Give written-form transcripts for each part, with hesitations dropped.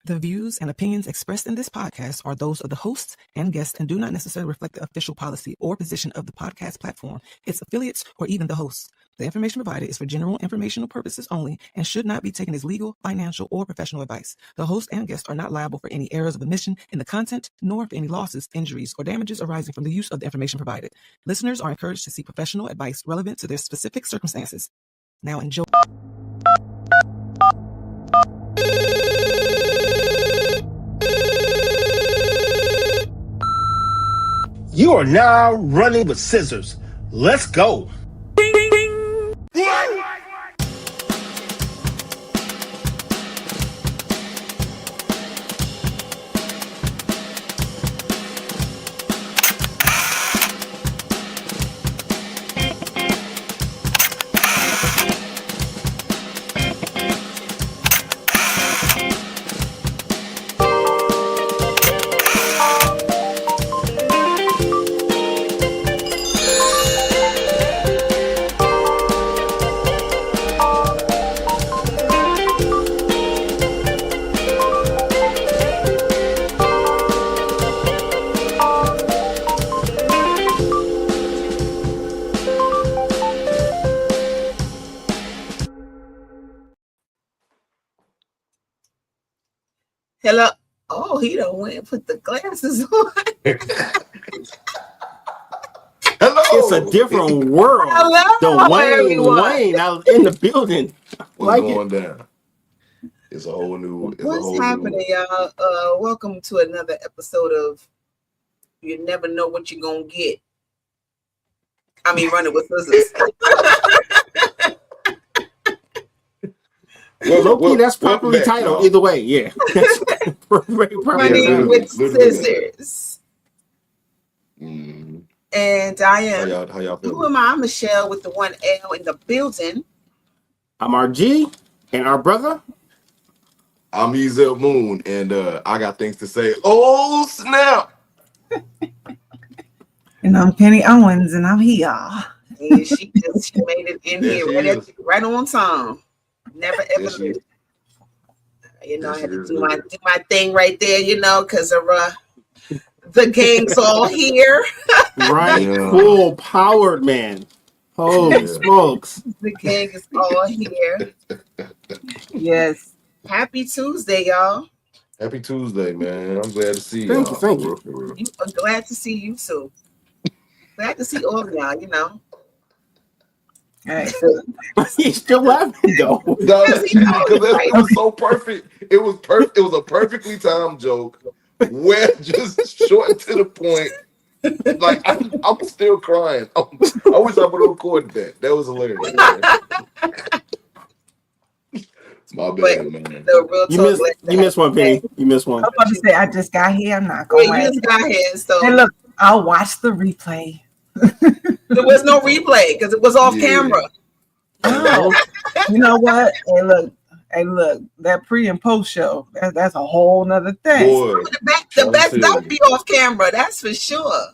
The views and opinions expressed in this podcast are those of the hosts and guests and do not necessarily reflect the official policy or position of the podcast platform, its affiliates, or even the hosts. The information provided is for general informational purposes only and should not be taken as legal, financial, or professional advice. The host and guests are not liable for any errors of omission in the content, nor for any losses, injuries, or damages arising from the use of the information provided. Listeners are encouraged to seek professional advice relevant to their specific circumstances. Now enjoy. You are now running with scissors. Let's go. Hello. Oh, he done went and put the glasses on. Hello. It's a different world. Hello, Wayne out in the building. What's going down? It's a whole new. What's happening, y'all? Welcome to another episode of You Never Know What You're Gonna Get. I mean, running with scissors. Low-key, that's properly titled. Either way, yeah. Running with scissors. Mm-hmm. And I am. How y'all feeling? Who am I? I'm Michelle with the 1L in the building. I'm RG and our brother. I'm Ezel Moon, and I got things to say. Oh snap! And I'm Penny Owens, and I'm here. And she made it in here right on time. Never ever. You know, I had to do my thing right there. You know, because of the gang's all here. Right, yeah. Full powered, man. Holy smokes! The gang is all here. Yes. Happy Tuesday, y'all. Happy Tuesday, man. I'm glad to see Thank y'all. Thank you. I'm glad to see you too. Glad to see all of y'all. You know. All right. He's still laughing though. No, because it was so perfect. It was perfect. It was a perfectly timed joke. Where just short to the point. Like I'm still crying. I wish I would have recorded that. That was hilarious. My bad, man. You missed one, Penny. You missed one. I was about to say I just got here. I'm not going. You just got here, so and look, I'll watch the replay. There was no replay because it was off camera. Oh, you know what? Hey, look, that pre and post show, that's a whole nother thing. Boy, the best don't be off camera, that's for sure.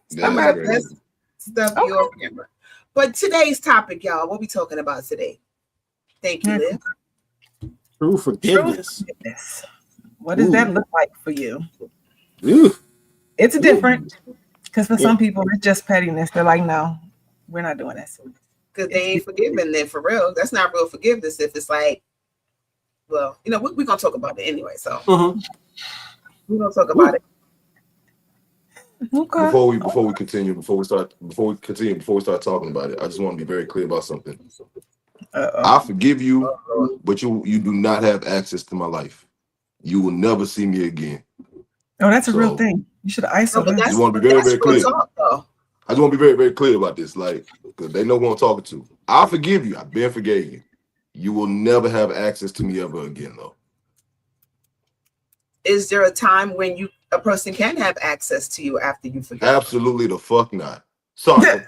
Some of the best stuff be off camera. But today's topic, y'all, what we talking about today? Thank you, Liv. True forgiveness. What does that look like for you? Ooh. It's different because for some people it's just pettiness. They're like, no, we're not doing this. Because they ain't forgiving then for real. That's not real forgiveness if it's like, well, you know, we're going to talk about it anyway. So we're going to talk about it. Okay. Before we start talking about it, I just want to be very clear about something. I forgive you, but you do not have access to my life. You will never see me again. Oh, that's a real thing. You should isolate. I just want to be very, very clear. I just want to be very, very clear about this, like, because they know who I'm talking to. I forgive you. I've been forgave you. You will never have access to me ever again, though. Is there a time when a person can have access to you after you forgive? Absolutely the fuck not. Sorry.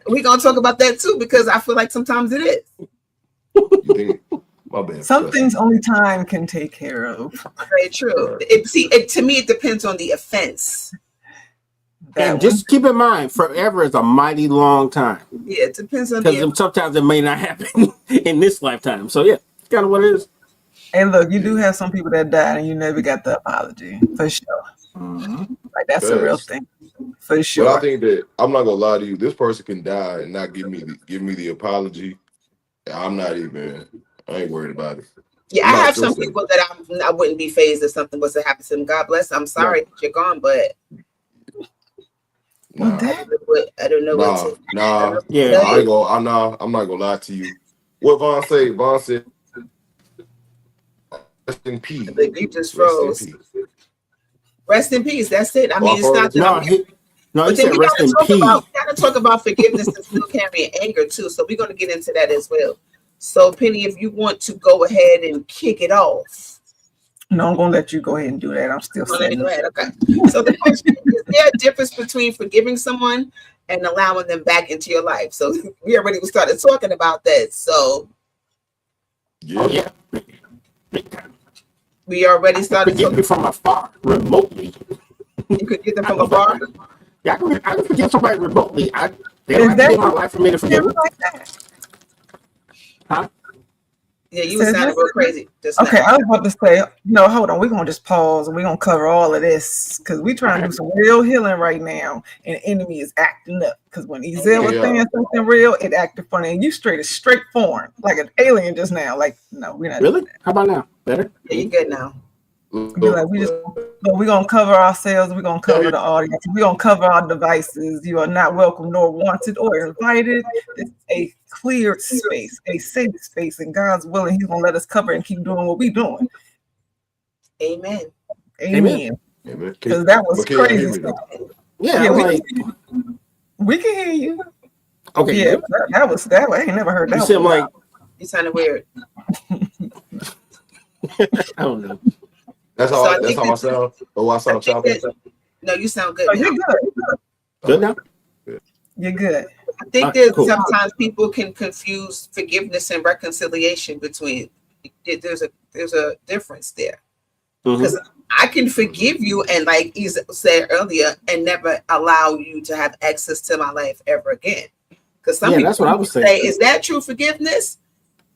We're going to talk about that too, because I feel like sometimes it is. You think? My bad. Some things only time can take care of. Very true. To me, it depends on the offense. And just keep in mind, forever is a mighty long time. Yeah, it depends on because sometimes it may not happen in this lifetime. So yeah, it's kind of what it is. Hey, look, you do have some people that died and you never got the apology, for sure. Like, that's a real thing, for sure. But I think that I'm not gonna lie to you. This person can die and not give me the apology. I'm not even. I ain't worried about it. Yeah, I have some people that I wouldn't be phased if something was to happen to them. God bless. I'm sorry that you're gone, but nah, I don't know what to. Nah, yeah, I ain't gonna. I'm not gonna lie to you. What Vaughn say? Vaun said, "Rest in peace." You just froze. Rest in peace. That's it. I mean, it's not. No, he said rest in peace. We gotta talk about forgiveness and still carrying anger too. So we're gonna get into that as well. So Penny, if you want to go ahead and kick it off. No, I'm gonna let you go ahead and do that. I'm still saying. Go ahead. Okay. So the question is there a difference between forgiving someone and allowing them back into your life? So we already started talking about that. So yeah. We already started talking from afar, remotely. You could get them from afar? Yeah, I can forgive somebody remotely. They don't have to be in my life for me to forgive them. Huh? Yeah, you were sounding real crazy. Okay, I was about to say, no, hold on. We're going to just pause and we're going to cover all of this because we're trying to do some real healing right now and the enemy is acting up because when Ezel was saying something real, it acted funny. And you straight foreign, like an alien just now. Like, no, we're not. Really? How about now? Better? Yeah, you're good now. Like, we're going to cover ourselves. We're going to cover the audience. We're going to cover our devices. You are not welcome nor wanted or invited. It's a cleared space, a safe space, and God's willing, He's going to let us cover and keep doing what we're doing. Amen. Because that was crazy. Yeah, we can hear you. Okay. Yeah, that was that. I ain't never heard that. You like you sounded weird. I don't know. That's how I sound. Oh, I sound choppy. No, you sound good. Oh, you're good. Good now? You're good. I think that sometimes people can confuse forgiveness and reconciliation between. There's a difference there. Because I can forgive you and, like Isa said earlier, and never allow you to have access to my life ever again. Because some people that's what I was saying. Say, is that true forgiveness?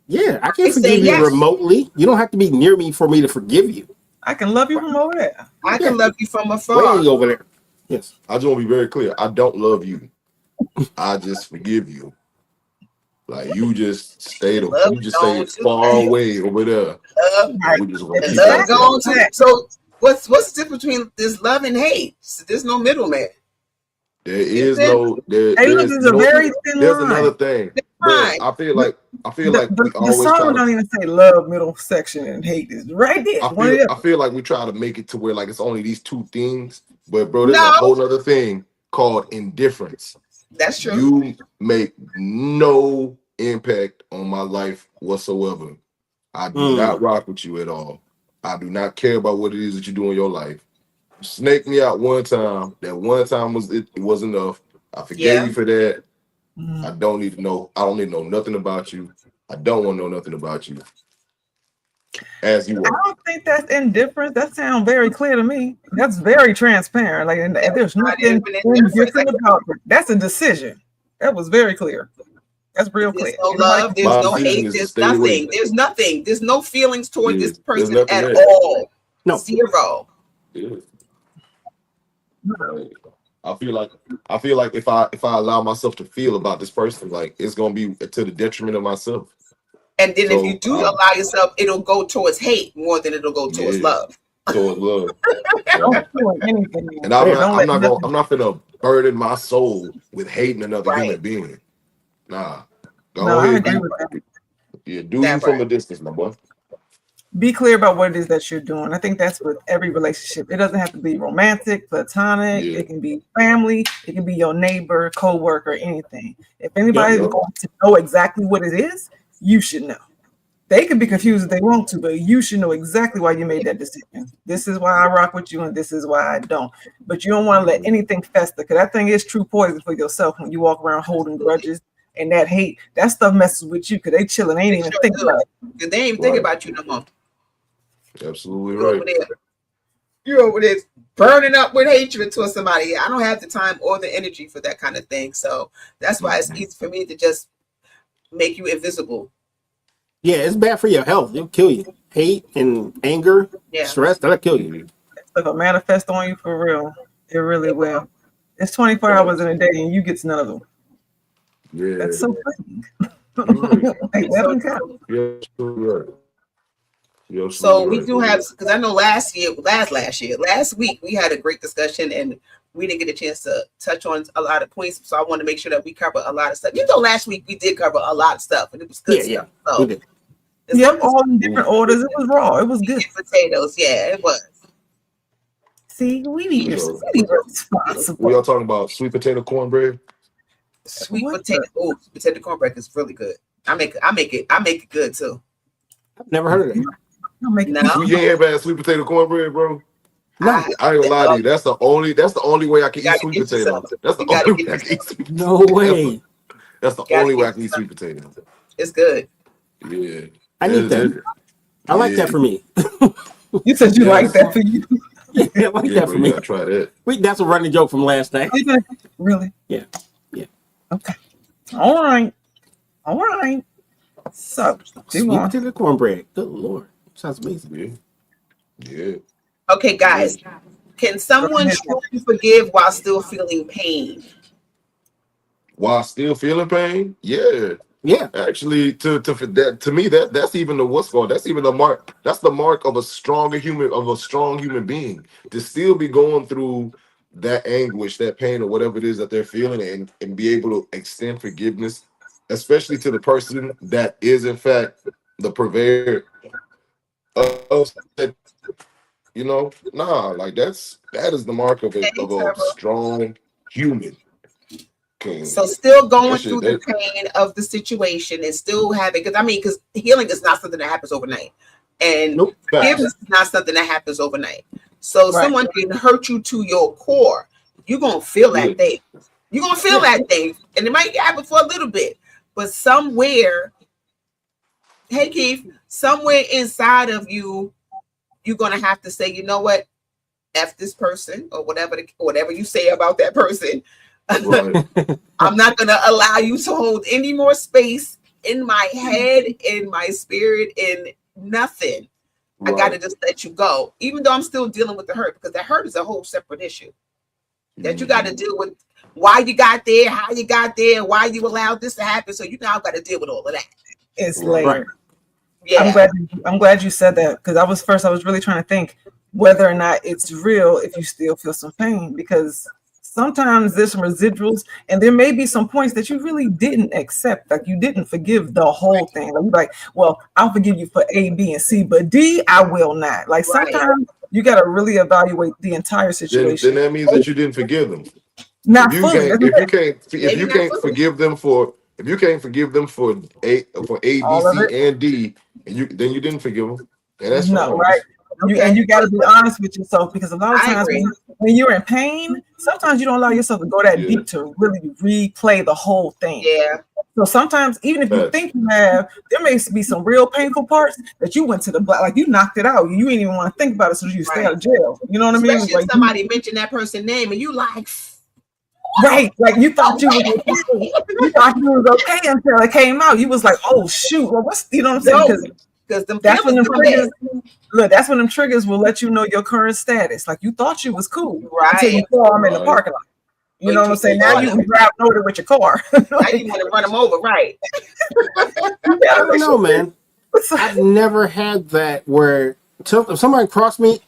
Yeah, I can forgive you remotely. You don't have to be near me for me to forgive you. I can love you from over there. I can love you from afar. Way over there. Yes. I just want to be very clear. I don't love you. I just forgive you. Like you just stay far away over there. We just want to love going to. So what's the difference between this love and hate? So there's no middleman. There is no. There's a very thin there's line. Another thing. I feel like the song don't even say love middle section and hate is right there. I feel like we try to make it to where like it's only these two things, but bro, there's a whole other thing called indifference. That's true. You make no impact on my life whatsoever. I do not rock with you at all. I do not care about what it is that you do in your life. You snaked me out one time. That one time it was enough. I forgave you for that. I don't need to know. I don't need to know nothing about you. I don't want to know nothing about you. As you are. I don't think that's indifference. That sounds very clear to me. That's very transparent. Like, and there's nothing indifferent about it. That's a decision. That was very clear. That's real clear. There's no love. There's no hate. There's nothing. There's nothing. There's no feelings toward this person at all. No. Zero. Yeah. I feel like if I allow myself to feel about this person, like it's gonna be to the detriment of myself. And then if you do allow yourself, it'll go towards hate more than it'll go towards love. Towards love. And I'm not gonna burden my soul with hating another human being. Nah. Go ahead. Yeah, do you from a distance, my boy. Be clear about what it is that you're doing. I think that's with every relationship. It doesn't have to be romantic, platonic. It can be family. It can be your neighbor, co-worker, anything. If anybody's going to know exactly what it is, you should know. They can be confused if they want to, but you should know exactly why you made that decision. This is why I rock with you, and this is why I don't. But you don't want to let anything fester, because that thing is true poison for yourself when you walk around holding grudges. And that hate, that stuff messes with you because they chilling. They ain't even think about it. They ain't even think about you no more. Absolutely right. You're over there burning up with hatred towards somebody. I don't have the time or the energy for that kind of thing. So that's why it's easy for me to just make you invisible. Yeah, it's bad for your health. It'll kill you. Hate and anger, stress, that'll kill you. It'll manifest on you for real. It really will. It's 24 hours in a day, and you get none of them. Yeah. That's so funny. So we do have, because I know last week we had a great discussion and we didn't get a chance to touch on a lot of points. So I want to make sure that we cover a lot of stuff. Last week we did cover a lot of stuff and it was good stuff. So yep, all in different orders. It was raw. It was good. Potatoes, yeah, it was. See, we need to be responsible. We are talking about sweet potato cornbread. Sweet potato cornbread is really good. I make it good too. I've never heard of it. You ain't ever had sweet potato cornbread, bro? No, I ain't gonna lie to you. That's the only way I can eat sweet potato. That's the only way I can eat sweet potato. No way. That's the only way I can eat sweet potato. It's good. Yeah. I need that. I like that for me. You said you like that for you. Yeah, I like that for me. Try that. That's a running joke from last night. Really? Yeah. Okay. All right. So, sweet potato cornbread. Good Lord. Sounds amazing. Yeah. Okay, guys. Can someone truly forgive while still feeling pain? While still feeling pain? Yeah. Yeah. Actually, to me, that's even the what's called. That's even the mark. That's the mark of a strong human being, to still be going through that anguish, that pain, or whatever it is that they're feeling, and be able to extend forgiveness, especially to the person that is in fact the purveyor of that. That is the mark of a strong human. So still going through the pain of the situation and still having, because healing is not something that happens overnight, and forgiveness is not something that happens overnight. So someone can hurt you to your core. You're gonna feel that thing. You're gonna feel that thing, and it might happen for a little bit, but somewhere, hey Keith, somewhere inside of you, you're gonna have to say, you know what, F this person, or whatever you say about that person. Right. I'm not going to allow you to hold any more space in my head, in my spirit, in nothing. Right. I got to just let you go, even though I'm still dealing with the hurt, because the hurt is a whole separate issue that you got to deal with. Why you got there, how you got there, why you allowed this to happen. So you now got to deal with all of that. It's layered. Yeah. I'm glad you said that, because I was really trying to think whether or not it's real if you still feel some pain, because sometimes there's some residuals, and there may be some points that you really didn't accept. Like you didn't forgive the whole thing. Like, well, I'll forgive you for A, B, and C, but D, I will not. Like sometimes you got to really evaluate the entire situation. Then that means that you didn't forgive them. Not fully. If you can't forgive them for A, B, C, and D, and then you didn't forgive them. And that's right. You got to be honest with yourself, because a lot of times when you're in pain, sometimes you don't allow yourself to go that deep to really replay the whole thing. Yeah. So sometimes, even if you think you have, there may be some real painful parts that you went to the black, like you knocked it out. You ain't even want to think about it, so you stay out of jail. You know what I mean? Especially if somebody mentioned that person's name and you like, right? Like you thought you was okay until it came out. You was like, oh shoot, well, what's what I'm saying? Because that's when that's when them triggers will let you know your current status. Like you thought you was cool until you saw them in the parking lot. You know what I'm saying? Now you can drive over with your car. Now you want to run them over, right? I don't know, man. I've never had that where if somebody crossed me,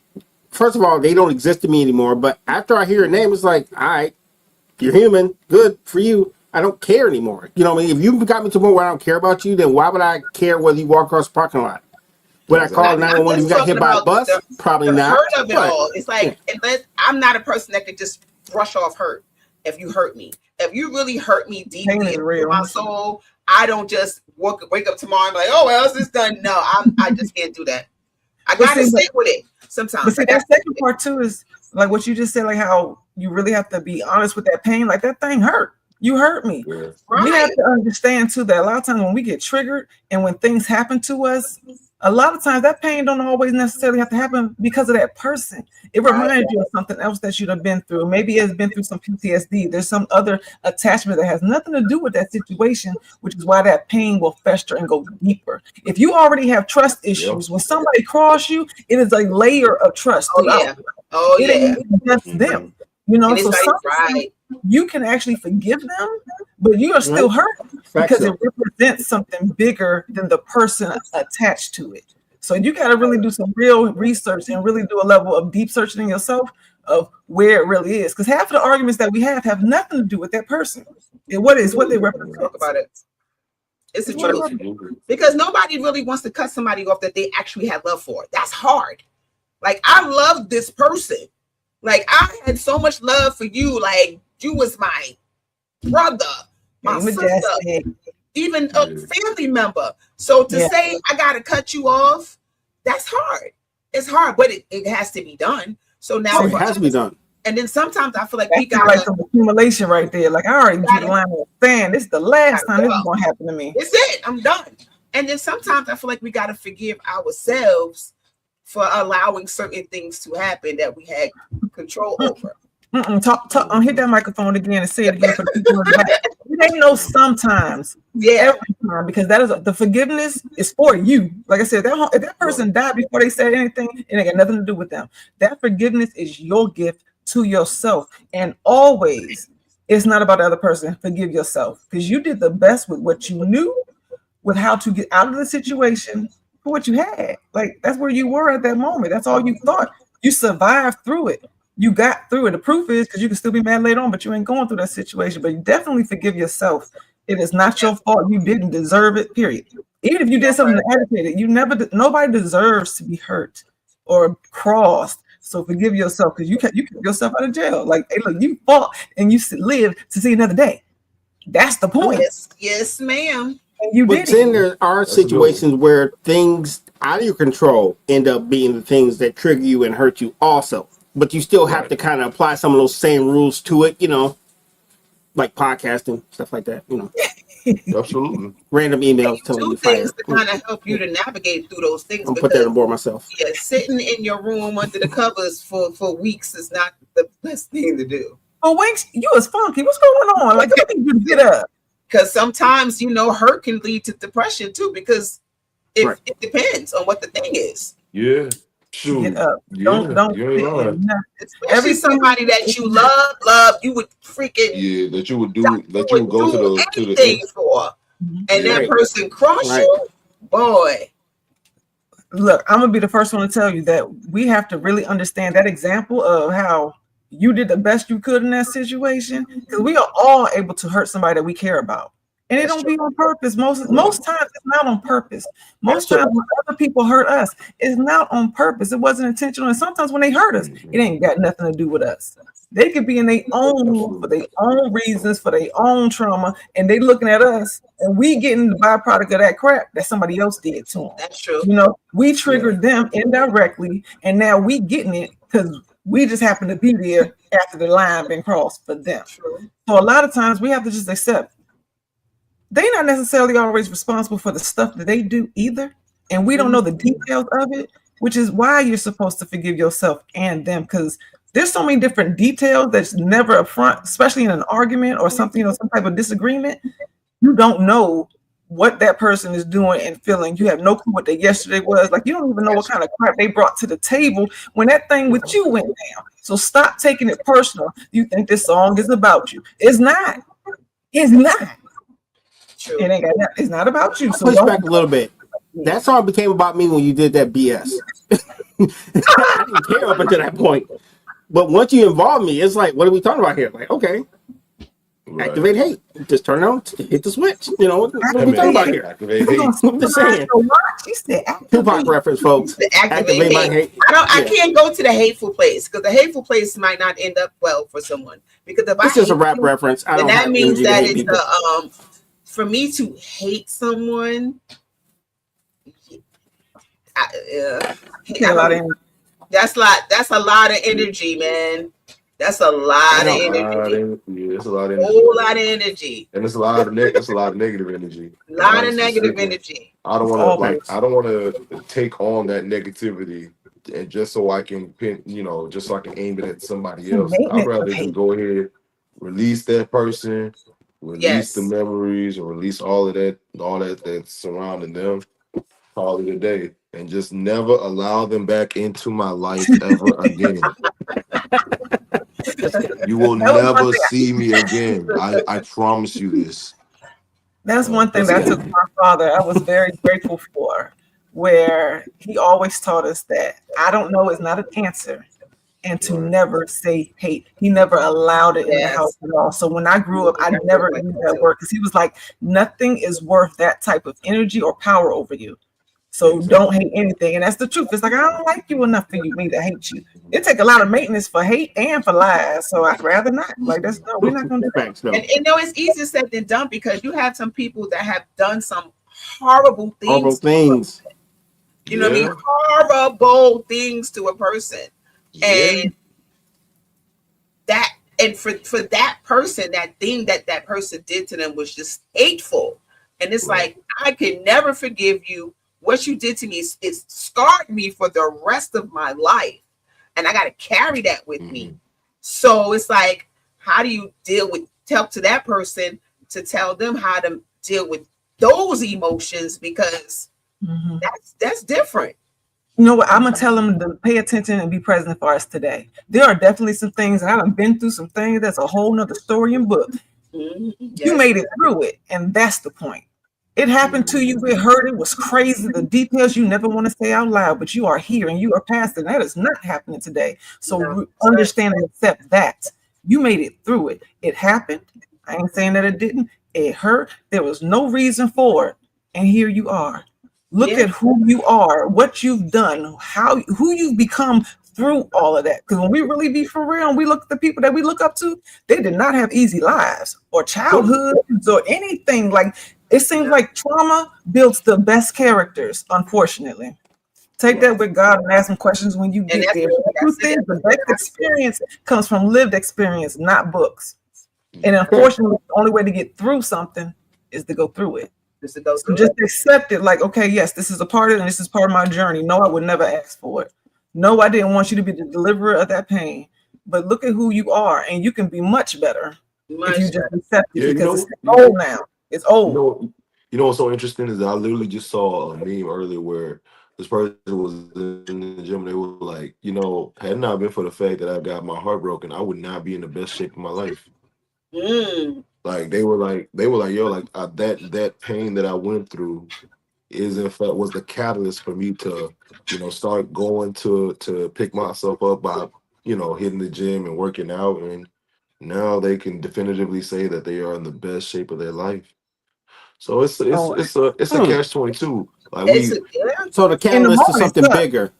first of all, they don't exist to me anymore. But after I hear a name, it's like, all right, you're human, good for you. I don't care anymore. You know what I mean? If you got me to the point where I don't care about you, then why would I care whether you walk across the parking lot? Would I call 911 if you got hit by a bus? Probably not. Hurt of it all. It's like, I'm not a person that could just brush off hurt. If you hurt me, if you really hurt me deeply in my soul, I don't just wake up tomorrow and be like, oh, well, it's just done. No, I just can't do that. I gotta stick with it sometimes. But see, that second part too is like what you just said, like how you really have to be honest with that pain. Like that thing hurt. You hurt me. Yeah. Right. We have to understand too that a lot of times when we get triggered and when things happen to us, a lot of times that pain don't always necessarily have to happen because of that person. It reminds you of something else that you'd have been through. Maybe it's been through some PTSD. There's some other attachment that has nothing to do with that situation, which is why that pain will fester and go deeper. If you already have trust issues, when somebody cross you, it is a layer of trust. It ain't just them. You know, so sometimes you can actually forgive them, but you are still hurt because it represents something bigger than the person attached to it. So you got to really do some real research and really do a level of deep searching in yourself of where it really is. Because half of the arguments that we have nothing to do with that person. What they represent. Talk about it. It's the truth. Because nobody really wants to cut somebody off that they actually have love for. That's hard. Like, I love this person. Like, I had so much love for you. Like, you was my brother, my sister, even a family member. So to say I gotta cut you off, that's hard. It's hard, but it has to be done. So now it has to be done. And then sometimes I feel like we got like some accumulation right there. Like, I already drew the line in the sand. This is the last time this is gonna happen to me. It's it. I'm done. And then sometimes I feel like we gotta forgive ourselves for allowing certain things to happen that we had control over. Hit that microphone again and say it again for the people in the back. It ain't no sometimes. Every time, because that is the forgiveness is for you. Like I said, if that person died before they said anything, it ain't got nothing to do with them. That forgiveness is your gift to yourself, and always it's not about the other person. Forgive yourself because you did the best with what you knew, with how to get out of the situation for what you had. Like, that's where you were at that moment. That's all you thought. You survived through it. You got through it. The proof is, because you can still be mad later on, but you ain't going through that situation. But you definitely forgive yourself. It is not your fault. You didn't deserve it, period. Even if you did something to agitate it, nobody deserves to be hurt or crossed. So forgive yourself, because you kept yourself out of jail. Like, hey, look, you fought and you lived to see another day. That's the point. Yes, ma'am. But then there are situations where things out of your control end up being the things that trigger you and hurt you also. But you still have to kind of apply some of those same rules to it, you know, like podcasting, stuff like that, you know. Absolutely. Random emails telling you things to kind of help you to navigate through those things. I'll put that on board myself. Yeah, sitting in your room under the covers for weeks is not the best thing to do. Oh, Winks, you was funky. What's going on? Like, I think you get up. Because sometimes, hurt can lead to depression too, because it depends on what the thing is. Yeah. Shoot. Get up. Yeah. Don't Especially somebody that you love, you would freaking that you would go to the thing for. And that person cross you, boy. Look, I'm gonna be the first one to tell you that we have to really understand that example of how you did the best you could in that situation, because we are all able to hurt somebody that we care about. And it don't be on purpose. Most times it's not on purpose. Most times when other people hurt us, it's not on purpose. It wasn't intentional. And sometimes when they hurt us, it ain't got nothing to do with us. They could be in their own, for their own reasons, for their own trauma, and they looking at us, and we getting the byproduct of that crap that somebody else did to them. That's true. We triggered them indirectly, and now we getting it because we just happen to be there after the line been crossed for them. True. So a lot of times we have to just accept they're not necessarily always responsible for the stuff that they do either. And we don't know the details of it, which is why you're supposed to forgive yourself and them, because there's so many different details that's never up front, especially in an argument or something, some type of disagreement. You don't know what that person is doing and feeling. You have no clue what their yesterday was. Like, you don't even know what kind of crap they brought to the table when that thing with you went down. So stop taking it personal. You think this song is about you. It's not. It's not. It ain't got nothing. It's not about you. So push back a little bit. That song became about me when you did that BS. I didn't care up until that point. But once you involve me, it's like, what are we talking about here? Like, okay, activate hate. Just turn on, hit the switch. What are we talking about here? Activate hate. I'm just saying. Tupac reference, folks. Activate my hate. I can't go to the hateful place, because the hateful place might not end up well for someone. Because if it's just a rap reference, then that means that it's for me to hate someone. That's a lot of energy, man. That's a lot of energy. Yeah, it's a lot of energy. Whole lot of energy. And it's a lot of negative energy. A lot of negative energy. I don't want to take on that negativity and just so I can just so I can aim it at somebody else. I'd rather just go ahead, release that person, release the memories, or release all that that's surrounding them, call it a day, and just never allow them back into my life ever again. You will never see me again. I promise you this. That's one thing that I took from my father. I was very grateful for, where he always taught us that I don't know is not an answer, and to never say hate. He never allowed it in the house at all. So when I grew up, I never used that word, because he was like, nothing is worth that type of energy or power over you. So don't hate anything. And that's the truth. It's like, I don't like you enough for me to hate you. It take a lot of maintenance for hate and for lies. So I'd rather not. Like, we're not going to do that. And it's easier said than done, because you have some people that have done some horrible things. You know what I mean? Horrible things to a person. And for that person, that thing that person did to them was just hateful. And it's like, I can never forgive you. What you did to me is scarred me for the rest of my life. And I got to carry that with me. So it's like, how do you talk to that person to tell them how to deal with those emotions? Because that's different. You know what? I'm going to tell them to pay attention and be present for us today. There are definitely some things, and I've been through some things. That's a whole nother story and book. You made it through it. And that's the point. It happened to you. It hurt. It was crazy. The details you never want to say out loud, but you are here and you are past it. That is not happening today. So understand and accept that. You made it through it. It happened. I ain't saying that it didn't. It hurt. There was no reason for it. And here you are. Look at who you are, what you've done, who you've become through all of that. Because when we really be for real and we look at the people that we look up to, they did not have easy lives or childhoods or anything. Like, it seems like trauma builds the best characters, unfortunately. Take that with God and ask some questions when you get there. The best experience comes from lived experience, not books. And unfortunately, the only way to get through something is to go through it. So just accept it, like, okay, yes, this is a part of it, and this is part of my journey. No, I would never ask for it. No, I didn't want you to be the deliverer of that pain. But look at who you are, and you can be much better if you just accept it, because it's old now. It's old. You know what's so interesting is that I literally just saw a meme earlier where this person was in the gym and they were like, had it not been for the fact that I got my heart broken, I would not be in the best shape of my life. Like they were like, yo, like that pain that I went through is in fact was the catalyst for me to, start going to pick myself up by, hitting the gym and working out, and now they can definitively say that they are in the best shape of their life. So it's a catch-22. Like so the catalyst to something bigger.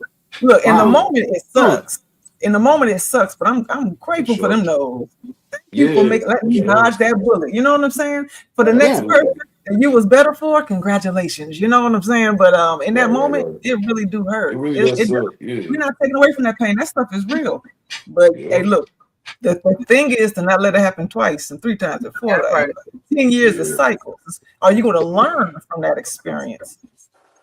Look, in the moment it sucks. In the moment it sucks, but I'm grateful for them though. Thank you for letting me dodge that bullet. You know what I'm saying? For the next person that you was better for, congratulations. You know what I'm saying? But in that moment, it really do hurt. We're not taking away from that pain. That stuff is real. But hey, look, the thing is to not let it happen twice and 3 times and 4 times. 10 years of cycles. Are you going to learn from that experience?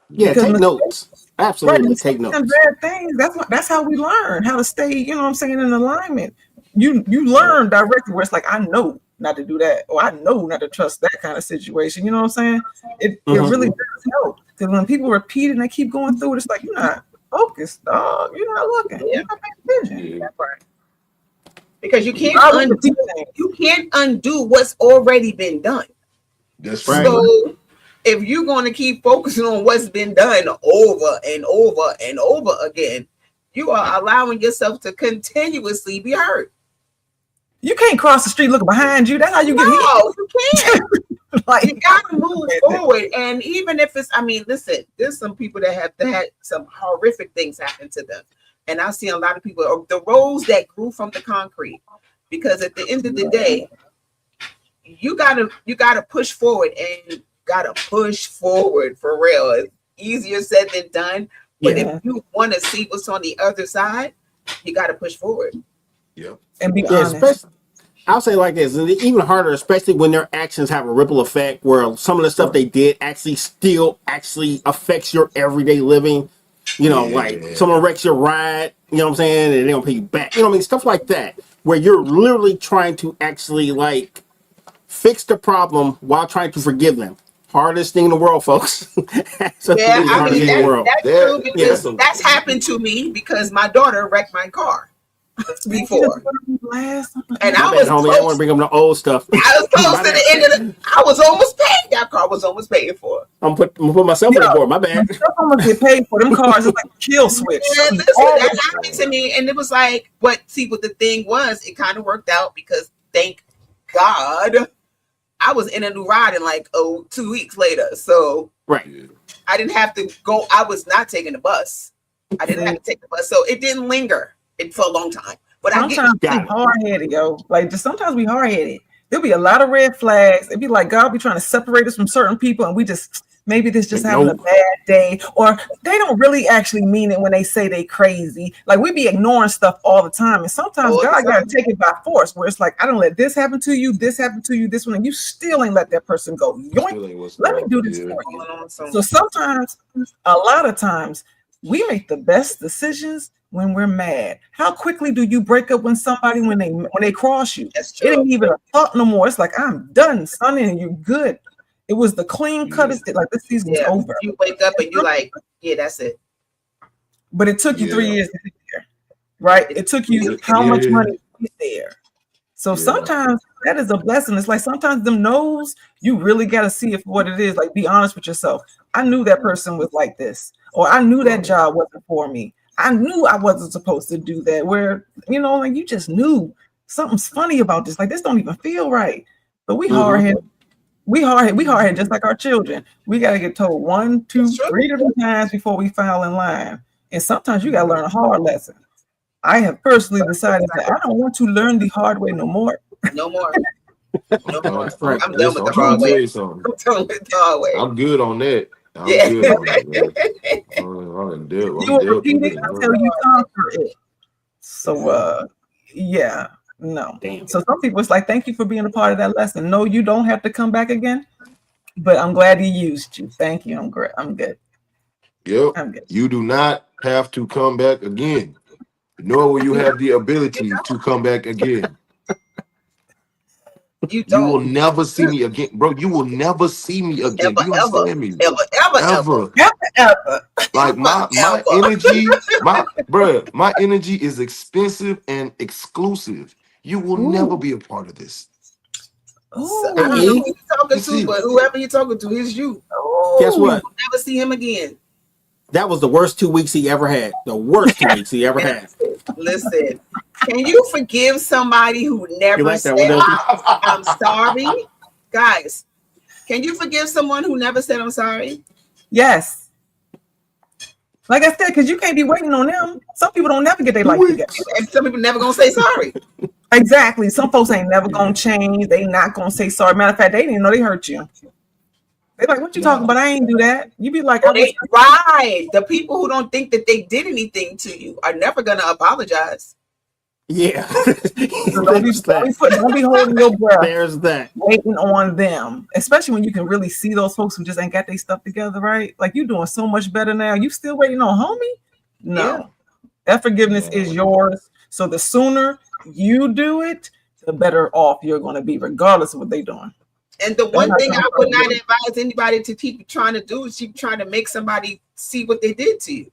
Yeah, take notes. Absolutely, take notes. Bad things. That's how we learn how to stay. You know what I'm saying, in alignment. You learn directly where it's like, I know not to do that, or I know not to trust that kind of situation. You know what I'm saying? It really does help, because when people repeat it and they keep going through it, it's like, you're not focused, dog. You're not looking. You're not paying attention. That's right. Because you can't undo what's already been done. That's right. So if you're going to keep focusing on what's been done over and over and over again, you are allowing yourself to continuously be hurt. You can't cross the street looking behind you. That's how you get hit. No, you can't. Like, you gotta move forward. And even if it's, listen, there's some people that have had some horrific things happen to them. And I've seen a lot of people, the roads that grew from the concrete, because at the end of the day, you gotta push forward, and gotta push forward for real. It's easier said than done. But if you want to see what's on the other side, you gotta push forward. Yep. And be honest. I'll say like this, and even harder, especially when their actions have a ripple effect, where some of the stuff they did still affects your everyday living. You know, like someone wrecks your ride, you know what I'm saying, and they don't pay you back. You know what I mean? Stuff like that, where you're literally trying to actually like fix the problem while trying to forgive them. Hardest thing in the world, folks. That's true because that's happened to me because my daughter wrecked my car before. And I was homie, I want to bring up the old stuff. I was close to the end of I was almost paid. That car was almost paid for. I'm gonna put myself on the board. My bad. I'm gonna get paid for them cars. It's like a kill switch. Yeah, listen, that happened to me, and it was like, what the thing was, it kind of worked out because thank God I was in a new ride in like 2 weeks later. So I didn't have to go. I was not taking the bus. I didn't have to take the bus, so it didn't linger. It for a long time. But sometimes we hard-headed, yo. Like just sometimes we hard-headed. There'll be a lot of red flags. It'd be like God be trying to separate us from certain people, and we just maybe this just having a bad day, or they don't really actually mean it when they say they crazy. Like we be ignoring stuff all the time, and sometimes God got to take it by force. Where it's like I don't let this happen to you, this happen to you, this one, and you still ain't let that person go. Yoink, let me do this for you. So sometimes, a lot of times, we make the best decisions when we're mad. How quickly do you break up when they cross you? It ain't even a thought no more. It's like I'm done, son, and you're good. It was the clean cut. Like this season's over. You wake up and you're like, yeah, that's it. But it took you 3 years to get there, right? It took you how much money to get there. So sometimes that is a blessing. It's like sometimes them no's, you really got to see it for what it is. Like be honest with yourself. I knew that person was like this, or I knew that job wasn't for me. I knew I wasn't supposed to do that. Where, you know, like you just knew something's funny about this. Like this don't even feel right. But we hard-headed. We hard-headed just like our children. We got to get told 1, 2, 3 different times before we fall in line. And sometimes you got to learn a hard lesson. I have personally decided that I don't want to learn the hard way no more. No more. No more. I'm done with the hard way. I'm done with the hard way. I'm good on that. I'm good on that, you will repeat it until you conquer it. So, no. Damn. So some people, it's like, thank you for being a part of that lesson. No, you don't have to come back again, but I'm glad he used you. Thank you. I'm great. I'm good. Yep. I'm good. You do not have to come back again, nor will you have the ability to come back again. You will never see me again, bro. You will never see me again. Do you understand me? Ever. Like my energy, my energy is expensive and exclusive. You will never be a part of this. I don't know who you're talking to, but whoever you're talking to is you. Guess what? You'll never see him again. That was the worst 2 weeks he ever had. The worst 2 weeks he ever had. Listen, can you forgive somebody who never said, I'm sorry? Guys, can you forgive someone who never said, I'm sorry? Yes. Like I said, because you can't be waiting on them. Some people don't never get their life together. And some people never going to say sorry. Exactly. Some folks ain't never going to change. They not going to say sorry. Matter of fact, they didn't even know they hurt you. They're like, what you talking about? I ain't do that. You be like, right. The people who don't think that they did anything to you are never going to apologize. Yeah. So don't be holding your breath. There's that. Waiting on them. Especially when you can really see those folks who just ain't got their stuff together, right? Like you doing so much better now. You still waiting on homie? No. Yeah. That forgiveness is yours. So the sooner you do it, the better off you're going to be, regardless of what they're doing. And the one thing I would not advise anybody to keep trying to do is keep trying to make somebody see what they did to you.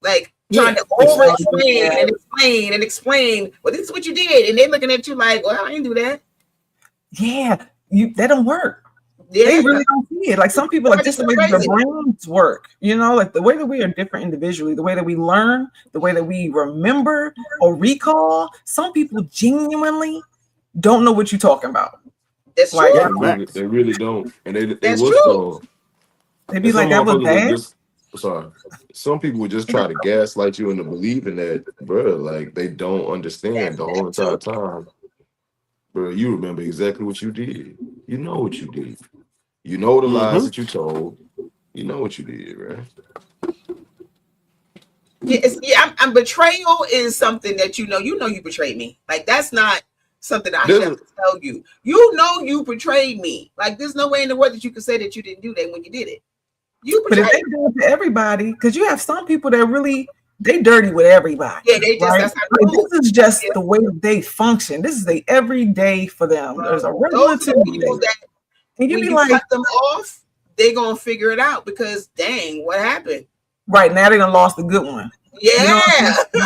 Like trying to over-explain and explain, well, this is what you did. And they're looking at you like, well, I didn't do that. Yeah, that don't work. Yeah. They really don't see it. Like some people, like just the way their brains work, you know, like the way that we are different individually, the way that we learn, the way that we remember or recall. Some people genuinely don't know what you're talking about. That's true. Like, they really don't. And they be like, that was bad. Some people would just try to gaslight you into believing that, bro, like they don't understand the whole entire time. Bro, you remember exactly what you did. You know what you did. You know the lies that you told. You know what you did, right? I'm betrayal is something that you betrayed me. Like that's not something I have to tell you. You betrayed me. Like there's no way in the world that you could say that you didn't do that when you did it. But if they do it to everybody, because you have some people that really they dirty with everybody. Yeah, they just that's how this is just the way they function. This is the everyday for them. There's a regular people that and you be like, cut them off, they're gonna figure it out because dang, what happened? Right now they done lost a good one. Yeah.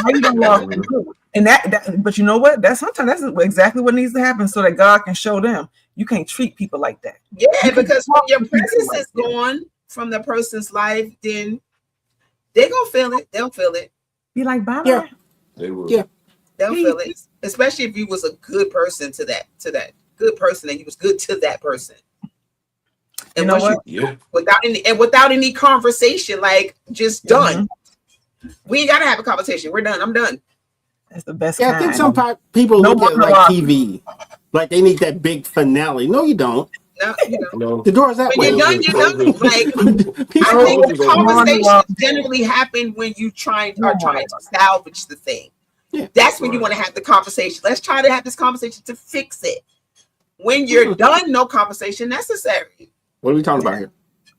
You done lost a good one. And that but you know what? That's exactly what needs to happen so that God can show them you can't treat people like that. Yeah, because when your presence is gone from the person's life, then they're gonna feel it. They'll feel it. Be like, bye. Yeah. They will. Yeah. They'll feel it. Especially if you was a good person to that good person and you was good to that person. And you know what? Without any conversation, like just done. We ain't gotta have a conversation. We're done. I'm done. That's the best. Yeah, I think some people look at it like TV. Like they need that big finale. No, you don't. No. The door's that way. You're done. Like I think the conversations generally happen when you are trying to salvage the thing. Yeah. That's when you want to have the conversation. Let's try to have this conversation to fix it. When you're done, no conversation necessary. What are we talking about here?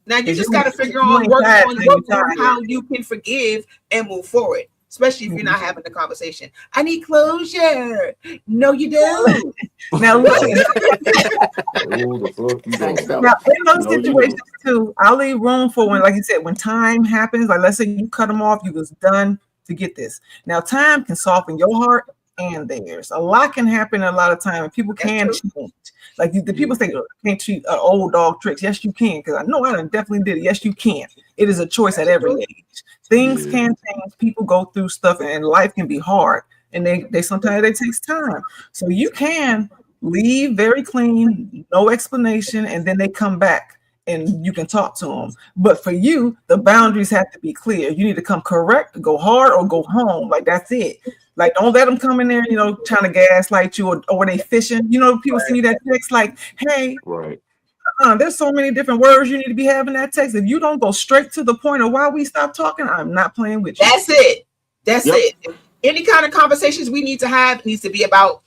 Now you just got to figure on work on how you can forgive and move forward. Especially if you're not having the conversation. I need closure. No, you don't. Now look. Now in those situations too, I'll leave room for when, like you said, when time happens. Like let's say you cut them off, you was done to get this. Now time can soften your heart and theirs. A lot can happen a lot of time, and people can change. Like the people say, oh, I can't treat old dog tricks. Yes, you can, because I know I definitely did it. Yes, you can. It is a choice at every age. Things can change. People go through stuff, and life can be hard. And they sometimes it takes time. So you can leave very clean, no explanation, and then they come back and you can talk to them. But for you, the boundaries have to be clear. You need to come correct, go hard, or go home. Like that's it. Like don't let them come in there, trying to gaslight you or they fishing. People send you that text like, hey, there's so many different words you need to be having that text. If you don't go straight to the point of why we stop talking, I'm not playing with you. That's it. That's it. Any kind of conversations we need to have needs to be about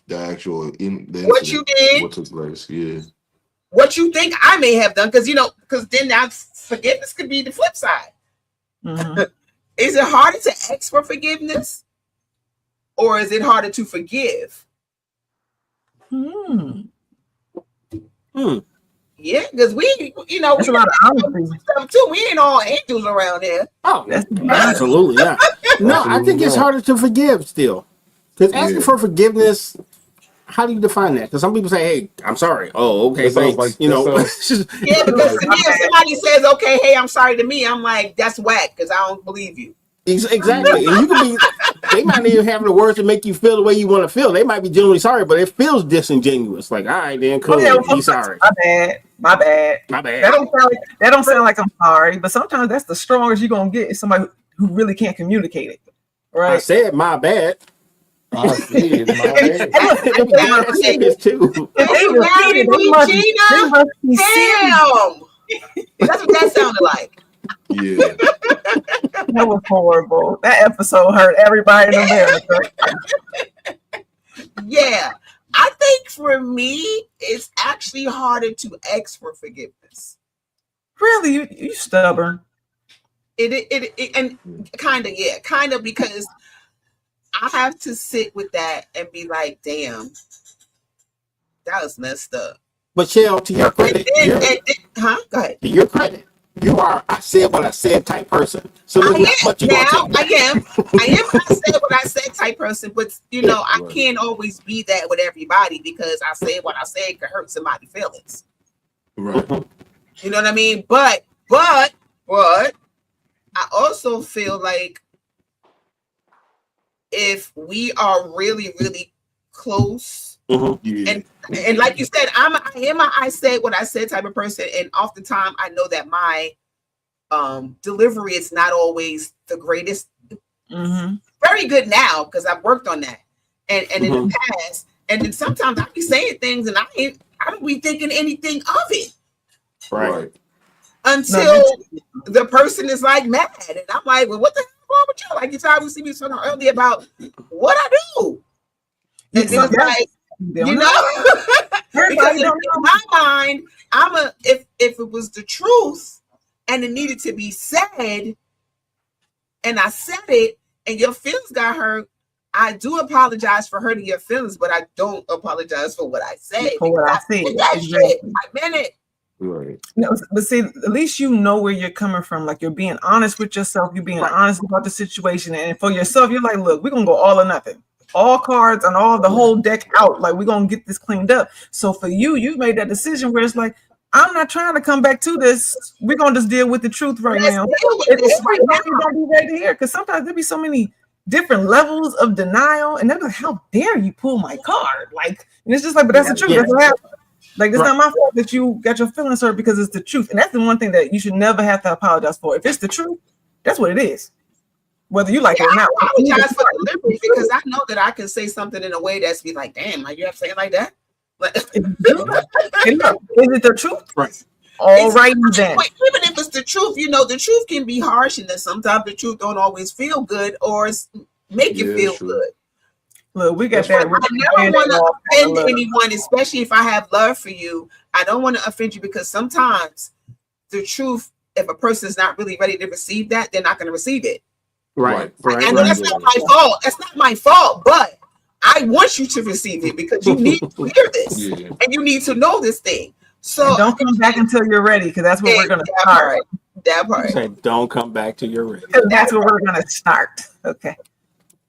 the actual what you did, what took place. Yeah. What you think I may have done, because then now forgiveness could be the flip side. Mm-hmm. Is it harder to ask for forgiveness, or is it harder to forgive? Yeah, because we, that's a lot of honesty stuff too. We ain't all angels around here. Oh, absolutely not. No, I think it's harder to forgive still, because asking for forgiveness. How do you define that? Because some people say, "Hey, I'm sorry." Oh, okay, thanks. Like, yeah, because to me, if somebody says, "Okay, hey, I'm sorry," to me, I'm like, "That's whack," because I don't believe you. Exactly, and you can be. They might not even have the words to make you feel the way you want to feel. They might be genuinely sorry, but it feels disingenuous. Like, all right, then, cool. He's sorry. My bad. That don't sound like I'm sorry, but sometimes that's the strongest you're gonna get is somebody who really can't communicate it. Right? I said my bad. I see it. I said this too. They married me, Gina. Damn. That's what that sounded like. Yeah. That was horrible. That episode hurt everybody in America. Yeah. I think for me, it's actually harder to ask for forgiveness. Really? You stubborn. It and kind of because I have to sit with that and be like, damn, that was messed up. But Shell, to your credit, Go ahead. To your credit, you are I said what I said type person. So I am I said what I said type person, but I can't always be that with everybody because I said what I said could hurt somebody's feelings. Right. You know what I mean? But I also feel like if we are really, really close, and like you said, I said what I said type of person, and oftentimes I know that my delivery is not always the greatest. Very good now because I've worked on that, and in the past, and then sometimes I be saying things and I don't be thinking anything of it, right? Until the person is like mad, and I'm like, well, what the hell wrong you. Like you tried to see me talking earlier about what I do. And then it's like, you know, because in my mind, if it was the truth and it needed to be said, and I said it, and your feelings got hurt, I do apologize for hurting your feelings, but I don't apologize for what I say. For what I said. That shit, I meant it. Right. No, but see, at least you know where you're coming from. Like you're being honest with yourself. You're being honest about the situation, and for yourself, you're like, look, we're gonna go all or nothing. All cards and all the whole deck out. Like we're gonna get this cleaned up. So for you, you've made that decision where it's like, I'm not trying to come back to this. We're gonna just deal with the truth right now. It's right now you don't be ready here, because sometimes there be so many different levels of denial, and they're like, how dare you pull my card? Like, and it's just like, but that's the truth. That's what happened. Like, it's not my fault that you got your feelings hurt, because it's the truth. And that's the one thing that you should never have to apologize for. If it's the truth, that's what it is. Whether you like it or not. I apologize for delivery, because I know that I can say something in a way that's be like, damn, you have to say it like that? Is it the truth? Right. All right, then. Even if it's the truth, you know, the truth can be harsh, and then sometimes the truth don't always feel good or make you feel good. Look, we got that. I never want to offend anyone, especially if I have love for you. I don't want to offend you, because sometimes the truth, if a person is not really ready to receive that, they're not going to receive it. Right. And that's not my fault. That's not my fault, but I want you to receive it, because you need to hear this and you need to know this thing. So and don't come back until you're ready, because that's where we're going to start. That part. Say, don't come back till you're ready. That's where we're going to start. Okay.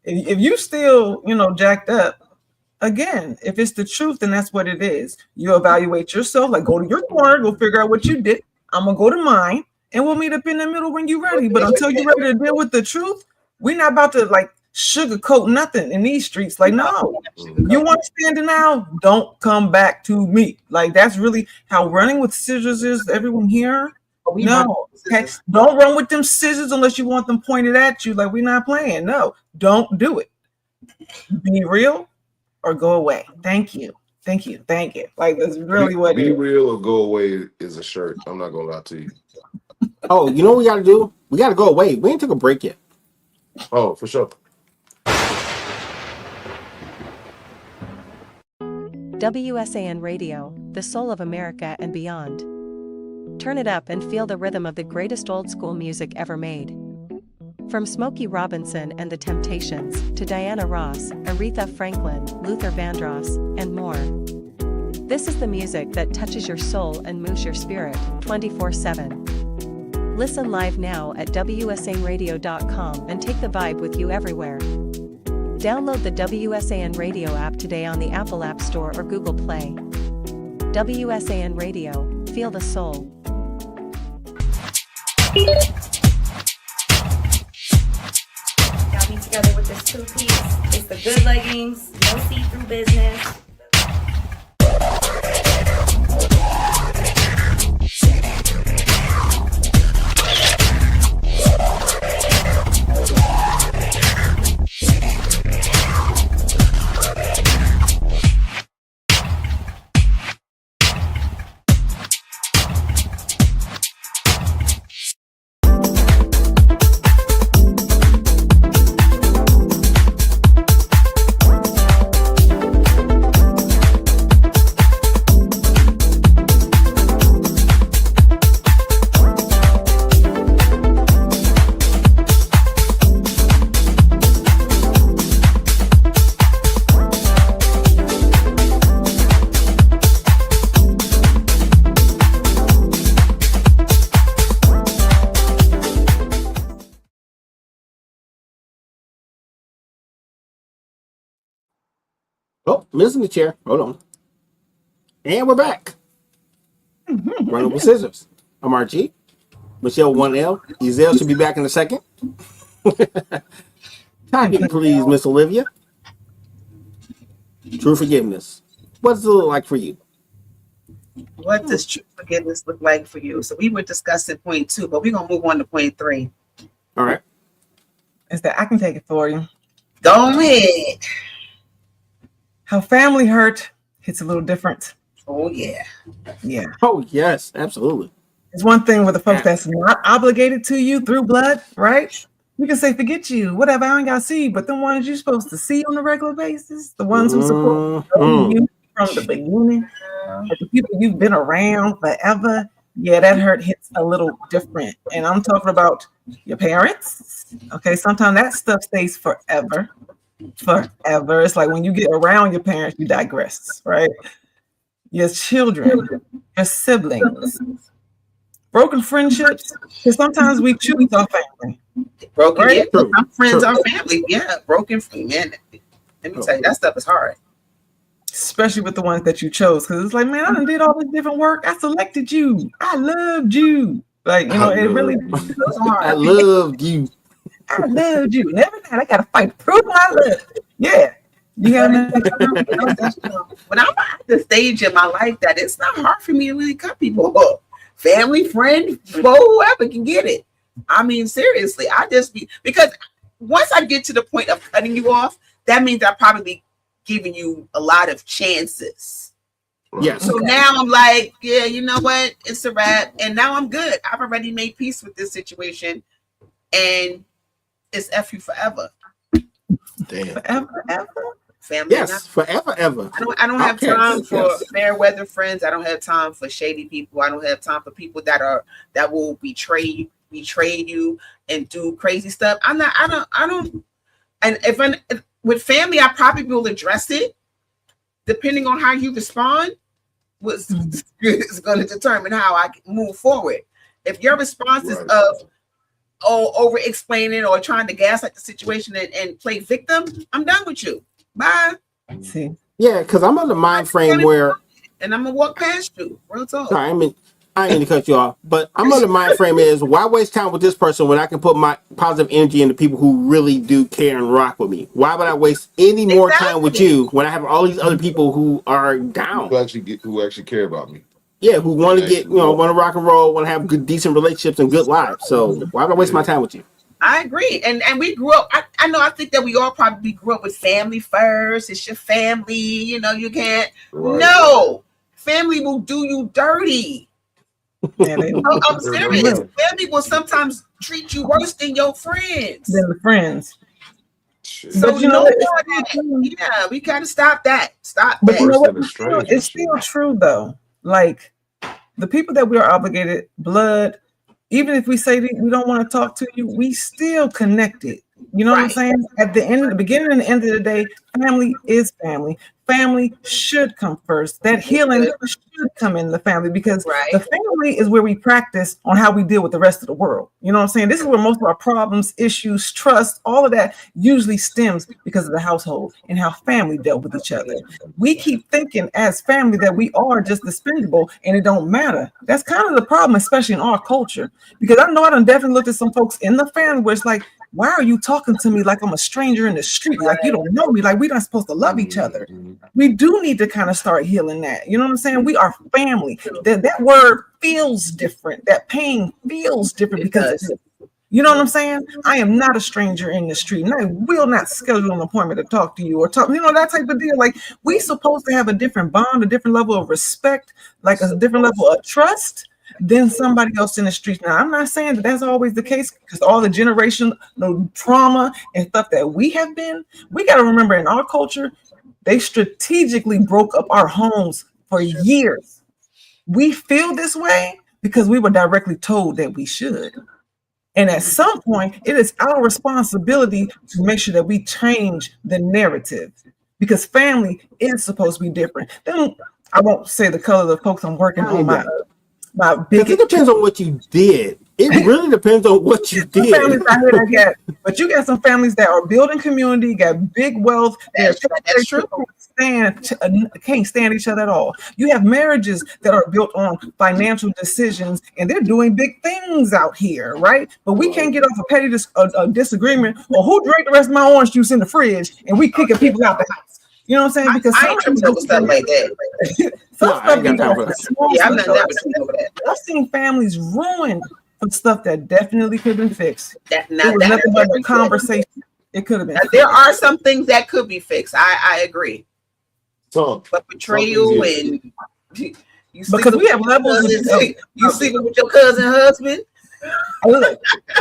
If you still, jacked up, again, if it's the truth, then that's what it is. You evaluate yourself, like go to your corner, go figure out what you did. I'm going to go to mine, and we'll meet up in the middle when you're ready. But until you're ready to deal with the truth, we're not about to sugarcoat nothing in these streets. Like, no, you want to stand now? Don't come back to me. Like, that's really how running with scissors is. Everyone here? No, okay. Don't run with them scissors unless you want them pointed at you. Like, we're not playing. No, don't do it. Be real or go away. Thank you. Thank you. Thank you. Like, that's really what Be real or go away is a shirt. I'm not gonna lie to you. Oh, you know what we gotta do? We gotta go away. We ain't took a break yet. Oh, for sure. WSAN Radio, the soul of America and beyond. Turn it up and feel the rhythm of the greatest old school music ever made. From Smokey Robinson and the Temptations to Diana Ross, Aretha Franklin, Luther Vandross, and more. This is the music that touches your soul and moves your spirit 24/7. Listen live now at WSANradio.com and take the vibe with you everywhere. Download the WSAN Radio app today on the Apple App Store or Google Play. WSAN Radio, feel the soul. Got me together with this two-piece. It's the good leggings, no see-through business. Oh, missing the chair. Hold on. And we're back. Running with scissors. I'm RG. Michelle 1L. Ezel should be back in a second. Time, please, Miss Olivia. True forgiveness. What does it look like for you? What does true forgiveness look like for you? So we were discussing point 2, but we're going to move on to point 3. All right. Is that I can take it for you. Go ahead. How family hurt hits a little different. Oh, yeah. Yeah. Oh, yes, absolutely. It's one thing with the folks that's not obligated to you through blood, right? You can say, forget you, whatever, I ain't got to see. But the ones you're supposed to see on a regular basis, the ones who support you from the beginning, the people you've been around forever, yeah, that hurt hits a little different. And I'm talking about your parents. Okay, sometimes that stuff stays forever. Forever. It's like when you get around your parents, you digress, right? Your children, your siblings, broken friendships, because sometimes we choose our family. Broken, right? Yeah, some friends are family. Yeah, broken friends. Man, let me tell you, that stuff is hard. Especially with the ones that you chose, because it's like, man, I done did all this different work. I selected you. I loved you. Like, you know, it really was hard. I loved you. I loved you. And every night I gotta fight to prove my love. Yeah. You gotta when I'm at the stage in my life that it's not hard for me to really cut people off. Family, friend, whoever can get it. I mean, seriously, because once I get to the point of cutting you off, that means I'm probably giving you a lot of chances. Yes. So now I'm like, yeah, you know what? It's a wrap. And now I'm good. I've already made peace with this situation. And it's F you forever. Damn. Forever, ever? Family. Yes, forever, ever. I don't have time for fair weather friends. I don't have time for shady people. I don't have time for people that will betray you and do crazy stuff. I don't. And if with family, I probably will address it. Depending on how you respond, is going to determine how I move forward. If your response is of over explaining or trying to gaslight the situation and play victim, I'm done with you. Bye. See. Yeah, because I'm on the mind frame where, and I'm gonna walk past you. Real talk. Sorry, I ain't to cut you off, but I'm on the mind frame is why waste time with this person when I can put my positive energy into people who really do care and rock with me? Why would I waste any more time with you when I have all these other people who are down? Who actually care about me? Yeah, who want to get, want to rock and roll, want to have good, decent relationships and good lives. So why would I waste my time with you? I agree. And we grew up, I think that we all probably grew up with family first. It's your family, you can't. Right. No, family will do you dirty. Yeah, I'm serious. Family will sometimes treat you worse than your friends. Than the friends. So yeah, we gotta stop that. But you know what? It's still true though. Like the people that we are obligated, blood, even if we say we don't want to talk to you, we still connected. You know what I'm saying? At the beginning and the end of the day, family is family. Family should come first. That healing should come in the family because the family is where we practice on how we deal with the rest of the world. You know what I'm saying? This is where most of our problems, issues, trust, all of that usually stems because of the household and how family dealt with each other. We keep thinking as family that we are just expendable and it don't matter. That's kind of the problem, especially in our culture. Because I know I done definitely looked at some folks in the family where it's like, why are you talking to me like I'm a stranger in the street? Like you don't know me, like we're not supposed to love each other. We do need to kind of start healing that. You know what I'm saying? We are family. That word feels different. That pain feels different because you know what I'm saying? I am not a stranger in the street, and I will not schedule an appointment to talk to you or talk, that type of deal. Like we supposed to have a different bond, a different level of respect, like a different level of trust than somebody else in the streets. Now, I'm not saying that that's always the case because all the generational trauma and stuff that we have been, we got to remember in our culture, they strategically broke up our homes for years. We feel this way because we were directly told that we should. And at some point, it is our responsibility to make sure that we change the narrative because family is supposed to be different. Then I won't say the color of the folks I'm working on my big. It depends on what you did. It really depends on what you did. But you got some families that are building community, got big wealth. That's true. Can't stand each other at all. You have marriages that are built on financial decisions, and they're doing big things out here, right? But we can't get off a petty disagreement or who drank the rest of my orange juice in the fridge, and we kicking people out the house. You know what I'm saying? Because I ain't tripping over stuff like that. I've seen families ruined for stuff that definitely could have been fixed. It was nothing but a conversation. It could have been. There are some things that could be fixed. I agree. But betrayal and because we have levels. You sleeping with your cousin husband,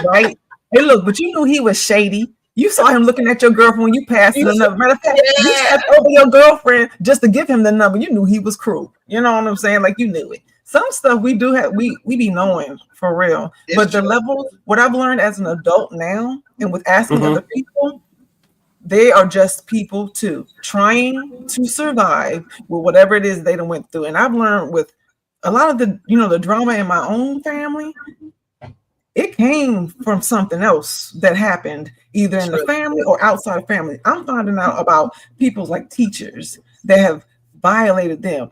right? Hey, look, but you knew he was shady. You saw him looking at your girlfriend when you passed it another. Matter of fact, you stepped over your girlfriend just to give him the number. You knew he was cruel. You know what I'm saying? Like you knew it. Some stuff we do have, we be knowing for real. But the level, what I've learned as an adult now, and with asking other people, they are just people too, trying to survive with whatever it is they done went through. And I've learned with a lot of the, the drama in my own family, it came from something else that happened either in the family or outside of family. I'm finding out about people's like teachers that have violated them.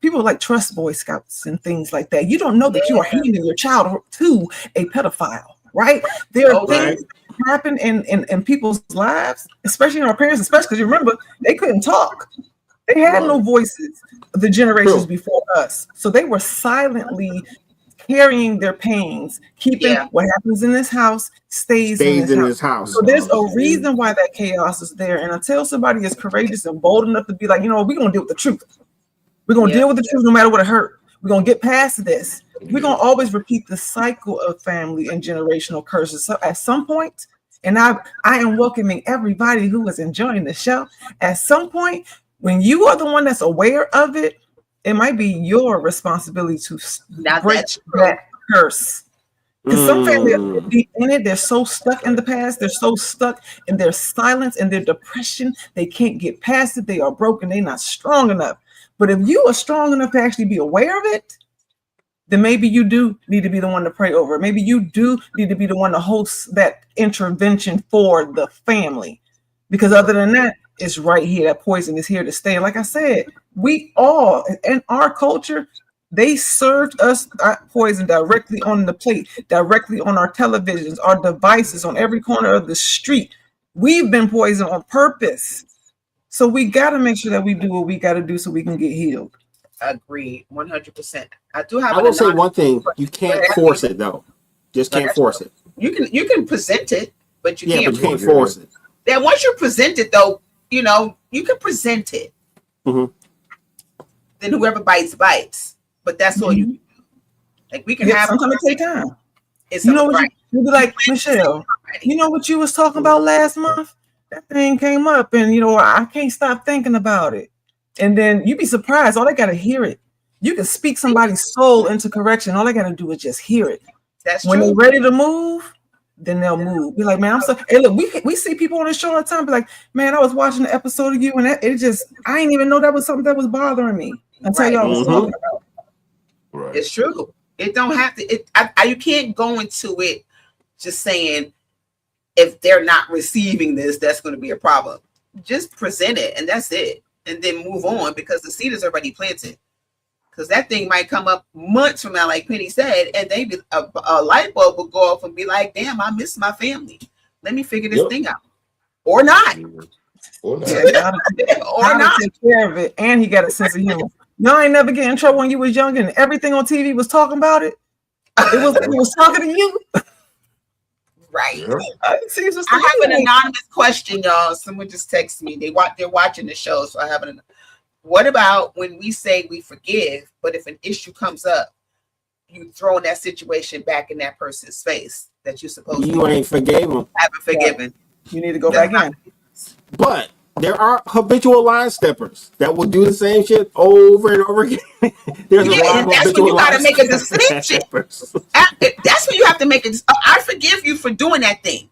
People like trust Boy Scouts and things like that. You don't know that you are handing your child to a pedophile, right? There are things that happen in people's lives, especially in our parents, especially because you remember they couldn't talk. They had no voices, the generations before us. So they were silently carrying their pains, keeping what happens in this house stays in this house. So there's a reason why that chaos is there. And until somebody is courageous and bold enough to be like, we're going to deal with the truth. We're going to deal with the truth no matter what it hurt. We're going to get past this. We're going to always repeat the cycle of family and generational curses. So at some point, and I am welcoming everybody who is enjoying the show. At some point, when you are the one that's aware of it, it might be your responsibility to break that curse. Because some families are deep in it, they're so stuck in the past, they're so stuck in their silence and their depression, they can't get past it, they are broken, they're not strong enough. But if you are strong enough to actually be aware of it, then maybe you do need to be the one to pray over it. Maybe you do need to be the one to host that intervention for the family. Because other than that, it's right here. That poison is here to stay. And like I said, we all, in our culture, they served us poison directly on the plate, directly on our televisions, our devices, on every corner of the street. We've been poisoned on purpose. So we got to make sure that we do what we got to do so we can get healed. Agreed, 100%. I will say one thing: you can't force it, though. Just can't force it. You can present it, but you can't force it. Then once you present it, though, you can present it. Mm-hmm. Then whoever bites. But that's all you can do. Like we can have. Sometimes it take time. It's you'll be like, Michelle, you know what you was talking about last month? That thing came up, and I can't stop thinking about it. And then you'd be surprised. All they got to hear it. You can speak somebody's soul into correction. All they got to do is just hear it. That's when true. they're ready to move, then they'll move. Be like, man, I'm so. Hey, look, we see people on the show all the time. Be like, man, I was watching the episode of you, and I didn't even know that was something that was bothering me until y'all was talking about. Right. It's true. It don't have to. You can't go into it just saying if they're not receiving this, that's going to be a problem. Just present it, and that's it. And then move on because the seed is already planted. Because that thing might come up months from now, like Penny said, and maybe a light bulb will go off and be like, damn, I miss my family. Let me figure this thing out. Or not. Or not. Take care of it. And he got a sense of humor. Y'all ain't never get in trouble when you was young and everything on TV was talking about it. It was talking to you. Right. Yeah. I have an anonymous question, y'all. Someone just texted me. They're watching the show, so I have an. What about when we say we forgive, but if an issue comes up, you throw that situation back in that person's face that you're supposed to? You ain't forgave them. Haven't forgiven. You need to go back in. But there are habitual line steppers that will do the same shit over and over again. There's a lot of that's when you got to make a decision. That's when you have to make it. I forgive you for doing that thing.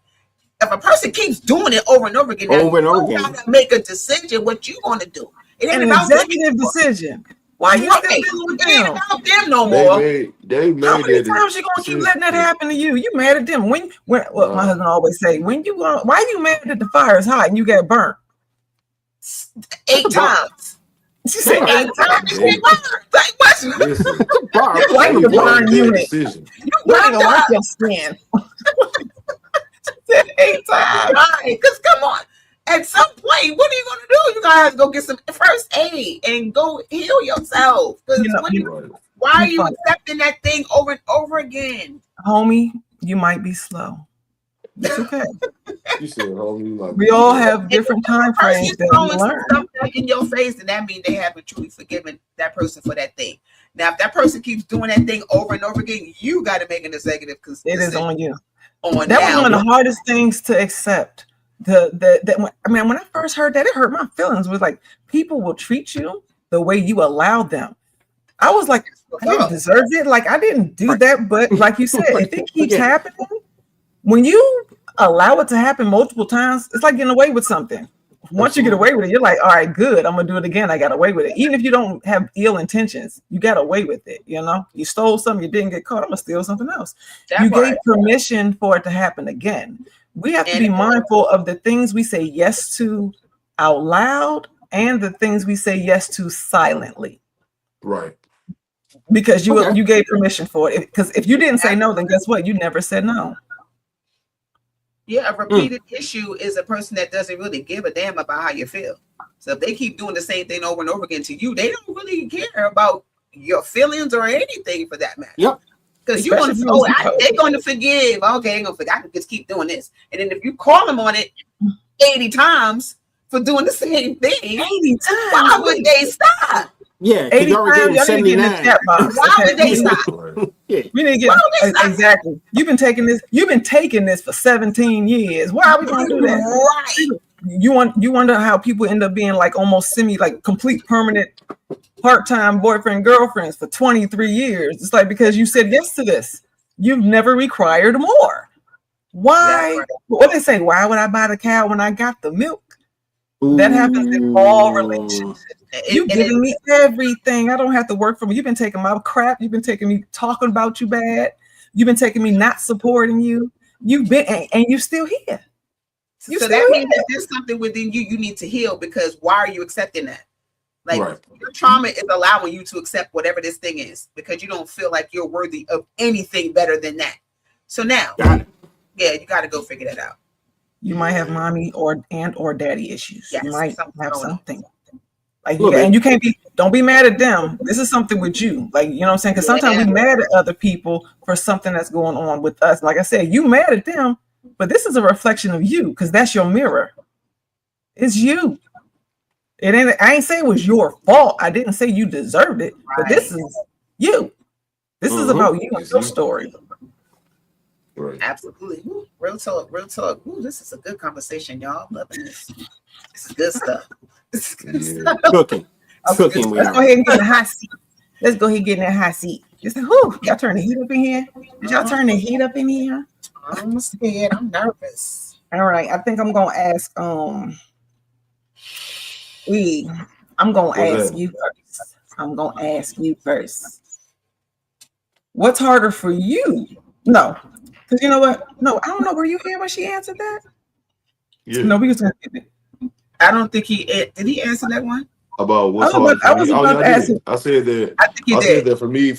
If a person keeps doing it over and over again, you got to make a decision what you want to do. It ain't an executive decision. Why you it ain't about them no more? They made How many times you gonna keep letting that happen to you? You mad at them? When my husband always say, why you mad that the fire is hot and you get burnt? 8 times. She said 8 times. You like the burn unit. You burn like your skin. She said 8 times. Because come on. At some point, what are you going to do? You guys go get some first aid and go heal yourself. Why are you accepting that thing over and over again? Homie, you might be slow. It's okay. You said, homie, we all have different time frames that we learn. Stuff back in your face, and that means they haven't truly forgiven that person for that thing. Now, if that person keeps doing that thing over and over again, you got to make an executive decision. It is on you. That was one of the hardest things to accept. When I first heard that, it hurt my feelings. It was like, people will treat you the way you allow them. I was like, I didn't deserve it. Like, I didn't do that. But like you said, if it keeps happening, when you allow it to happen multiple times, it's like getting away with something. Once you get away with it, you're like, all right, good. I'm going to do it again. I got away with it. Even if you don't have ill intentions, you got away with it. You know, you stole something, you didn't get caught. I'm going to steal something else. You gave permission for it to happen again. We have to be mindful of the things we say yes to out loud and the things we say yes to silently. Right. Because you gave permission for it. Because if you didn't say no, then guess what? You never said no. Yeah, a repeated issue is a person that doesn't really give a damn about how you feel. So if they keep doing the same thing over and over again to you, they don't really care about your feelings or anything for that matter. Yep. Because you want to, they're going to forgive. Okay, they're going to forgive. I can just keep doing this. And then if you call them on it 80 times for doing the same thing, 80 times, why would they stop? Yeah, 80 times, y'all need to get in the chat box. Why would they stop? Yeah. We need to get exactly. You've been taking this for 17 years. Why are we going to do that? Right. You wonder how people end up being like almost complete permanent part-time boyfriend girlfriends for 23 years. It's like, because you said yes to this. You've never required more. Why? Right. What they say? Why would I buy the cow when I got the milk? Ooh. That happens in all relationships. You've given me everything. I don't have to work for me. You've been taking my crap. You've been taking me talking about you bad. You've been taking me not supporting you. You've been, and you're still here. So that means that there's something within you need to heal, because why are you accepting that? Like, your trauma is allowing you to accept whatever this thing is, because you don't feel like you're worthy of anything better than that. So now, you got to go figure that out. You might have mommy or daddy issues. Yes, you might have something. Like, and you can't don't be mad at them. This is something with you. Like, you know what I'm saying? Because sometimes we mad at other people for something that's going on with us. Like I said, you mad at them, but this is a reflection of you, because that's your mirror. It's you. It ain't. I ain't saying it was your fault. I didn't say you deserved it, but this is you. This is about you and your story. Right. Absolutely. Ooh, real talk. Ooh, this is a good conversation, y'all. I'm loving this. This is good stuff. This is good stuff. Cooking. Let's go ahead and get in the hot seat. Let's go ahead and get in that hot seat. Just like, whoo, y'all turn the heat up in here. Did y'all turn the heat up in here? I'm scared. I'm nervous. All right. I think I'm gonna ask I'm gonna ask you first. I'm gonna ask you first. What's harder for you? No. Because you know what? No, I don't know. Were you here when she answered that? Yeah. No, we was gonna get it. I don't think did he answer that one? About what's hard for me. I said that. I said that for me,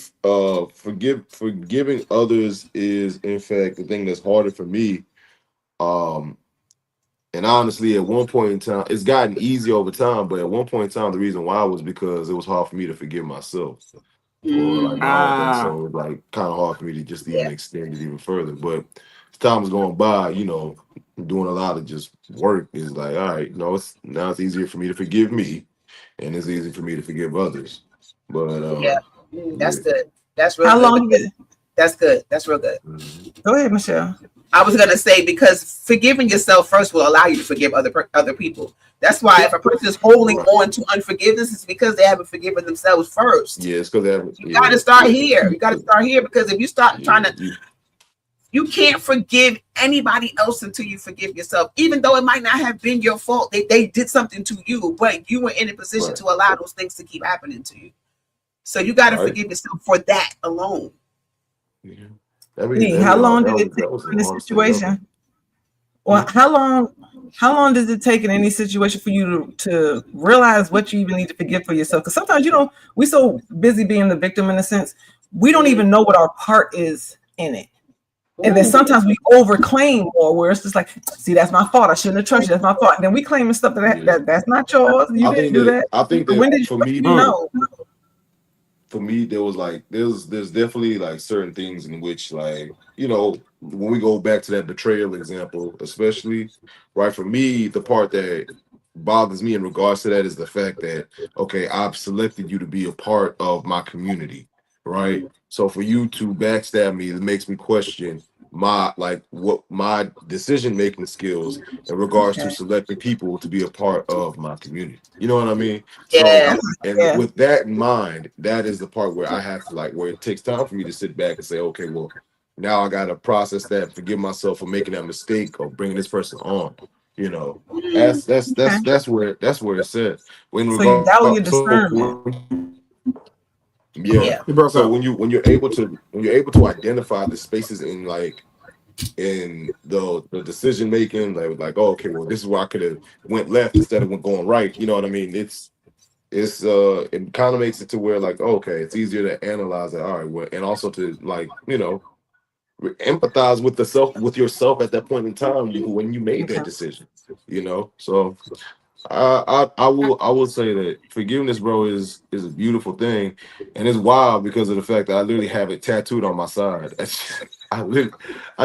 forgiving others is in fact the thing that's harder for me. And honestly, at one point in time, it's gotten easy over time. But at one point in time, the reason why was because it was hard for me to forgive myself. Or like so it was like kind of hard for me to just even extend it even further. But as time is going by, doing a lot of just work is like, all right, now it's easier for me to forgive me, and it's easy for me to forgive others. But that's good. That's real. How long is it? That's good. That's real good. Go ahead, Michelle. I was gonna say, because forgiving yourself first will allow you to forgive other people. That's why if a person is holding on to unforgiveness, it's because they haven't forgiven themselves first. Yeah, it's because they haven't. You got to start here. You got to start here, because if you start trying to, you can't forgive anybody else until you forgive yourself. Even though it might not have been your fault, they did something to you, but you were in a position to allow those things to keep happening to you. So you got to forgive yourself for that alone. Yeah. How long did it take in this situation? Well, how long does it take in any situation for you to realize what you even need to forgive for yourself? Because sometimes we're so busy being the victim, in a sense, we don't even know what our part is in it. And then sometimes we overclaim more, where it's just like, see, that's my fault. I shouldn't have trusted you. That's my fault. And then we claim stuff that's not yours. You didn't do that. I think that when did for me, know? For me, there's definitely like certain things in which, like, when we go back to that betrayal example, especially, right? For me, the part that bothers me in regards to that is the fact that, okay, I've selected you to be a part of my community, right? So for you to backstab me, it makes me question what my decision making skills in regards to selecting people to be a part of my community. You know what I mean? So, Yeah. and with that in mind, that is the part where I have to where it takes time for me to sit back and say, okay, well, now I got to process that, forgive myself for making that mistake or bringing this person on. You know, that's where it's at. When So you value your so discernment. yeah. You broke So up. when you're able to identify the spaces in in the decision making, oh, okay, well, this is where I could have went left instead of going right. You know what I mean? It kind of makes it to where okay, it's easier to analyze it. All right, well, and also to empathize with yourself at that point in time when you made that decision. So I will say that forgiveness, bro, is a beautiful thing, and it's wild because of the fact that I literally have it tattooed on my side. I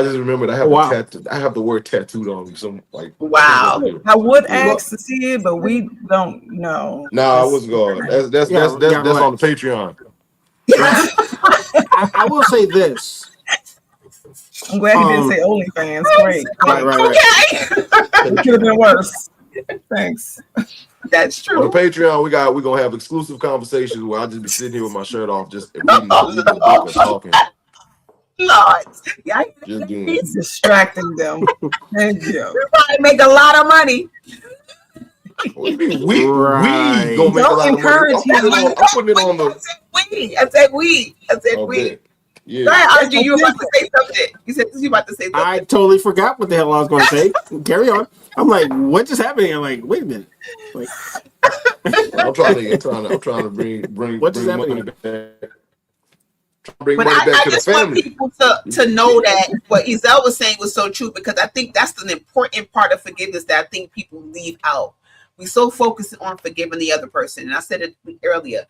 just remembered I have a Wow. tattoo. I have the word tattooed on me. Some Wow. I would yeah. ask to see it, but we don't know. Nah, I was going. That's Yeah, on the relax. Patreon. Right. I will say this. I'm glad he didn't say OnlyFans. Great. Right. Okay. It could have been worse. Thanks. That's true. On the Patreon, we're gonna have exclusive conversations where I just be sitting here with my shirt off, just reading the book or talking. Lord. Yeah, Just doing He's distracting them. Thank you. we probably make a lot of money. What do you mean? We Right. gonna make a lot of money. encourage him. I'm putting it on the. I said we. Okay. Yeah. Go ahead, Archie. You were about to say something. You said you were about to say something. I totally forgot what the hell I was going to say. Carry on. I'm like, what just happened? I'm like, wait a minute. Like, I'm trying to bring What is money happening? back. Bring But money back I to the just want family. people to know that what Ezell was saying was so true, because I think that's an important part of forgiveness that I think people leave out. We so focus on forgiving the other person, and I said it earlier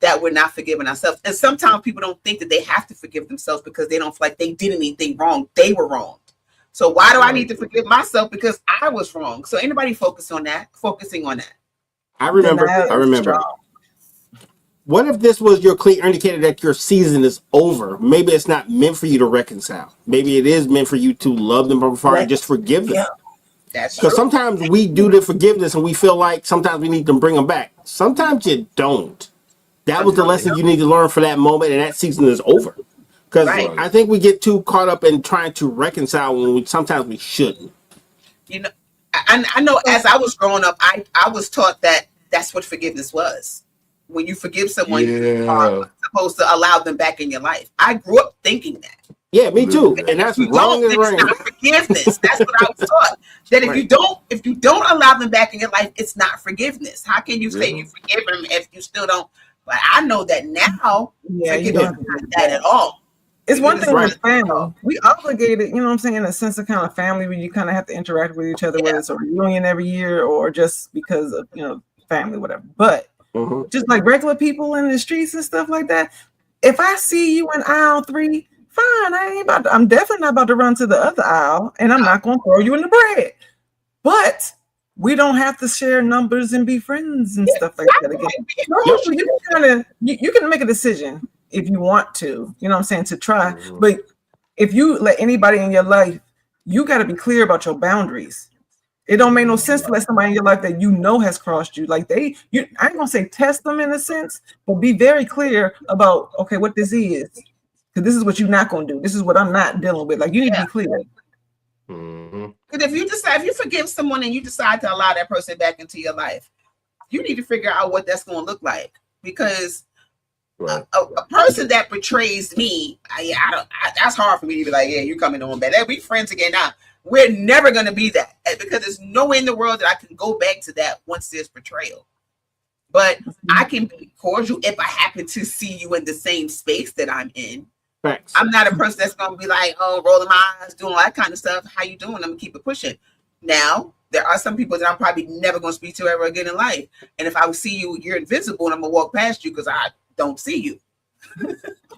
that we're not forgiving ourselves. And sometimes people don't think that they have to forgive themselves because they don't feel like they did anything wrong. They were wrong. So why do I need to forgive myself? Because I was wrong. So anybody focusing on that? I remember. What if this was your clear indicator that your season is over? Maybe it's not meant for you to reconcile. Maybe it is meant for you to love them from afar and just forgive them. Yeah, that's true. Because sometimes we do the forgiveness and we feel like sometimes we need to bring them back. Sometimes you don't. That was the lesson you need to learn for that moment, and that season is over. Because I think we get too caught up in trying to reconcile when sometimes we shouldn't. You know, I know as I was growing up, I was taught that that's what forgiveness was. When you forgive someone, you are supposed to allow them back in your life. I grew up thinking that. Yeah, me too. And that's wrong and right. It's not forgiveness. That's what I was taught. That if you don't allow them back in your life, it's not forgiveness. How can you say you forgive them if you still don't? But I know that now. Yeah, you don't have that at all. It's one thing with family. We obligated, you know what I'm saying, in a sense of kind of family where you kind of have to interact with each other, whether it's a reunion every year or just because of, family, whatever. But just like regular people in the streets and stuff like that, if I see you in aisle 3, fine, I'm definitely not about to run to the other aisle, and I'm not going to throw you in the bread. But we don't have to share numbers and be friends and stuff like that again. You can make a decision if you want to, you know what I'm saying, to try. But if you let anybody in your life, you got to be clear about your boundaries. It don't make no sense to let somebody in your life that has crossed you. Like I ain't gonna say test them in a sense, but be very clear about, okay, what this is. Because this is what you're not gonna do. This is what I'm not dealing with. Like, you need to be clear. Because if you forgive someone and you decide to allow that person back into your life, you need to figure out what that's going to look like. Because a person that betrays me, that's hard for me to be like, yeah, you coming on back. We friends again now. We're never going to be that, because there's no way in the world that I can go back to that once there's betrayal. But I can be cordial if I happen to see you in the same space that I'm in. Thanks. I'm not a person that's going to be like, rolling my eyes, doing all that kind of stuff. How you doing? I'm going to keep it pushing. Now, there are some people that I'm probably never going to speak to ever again in life. And if I see you, you're invisible, and I'm going to walk past you because I don't see you.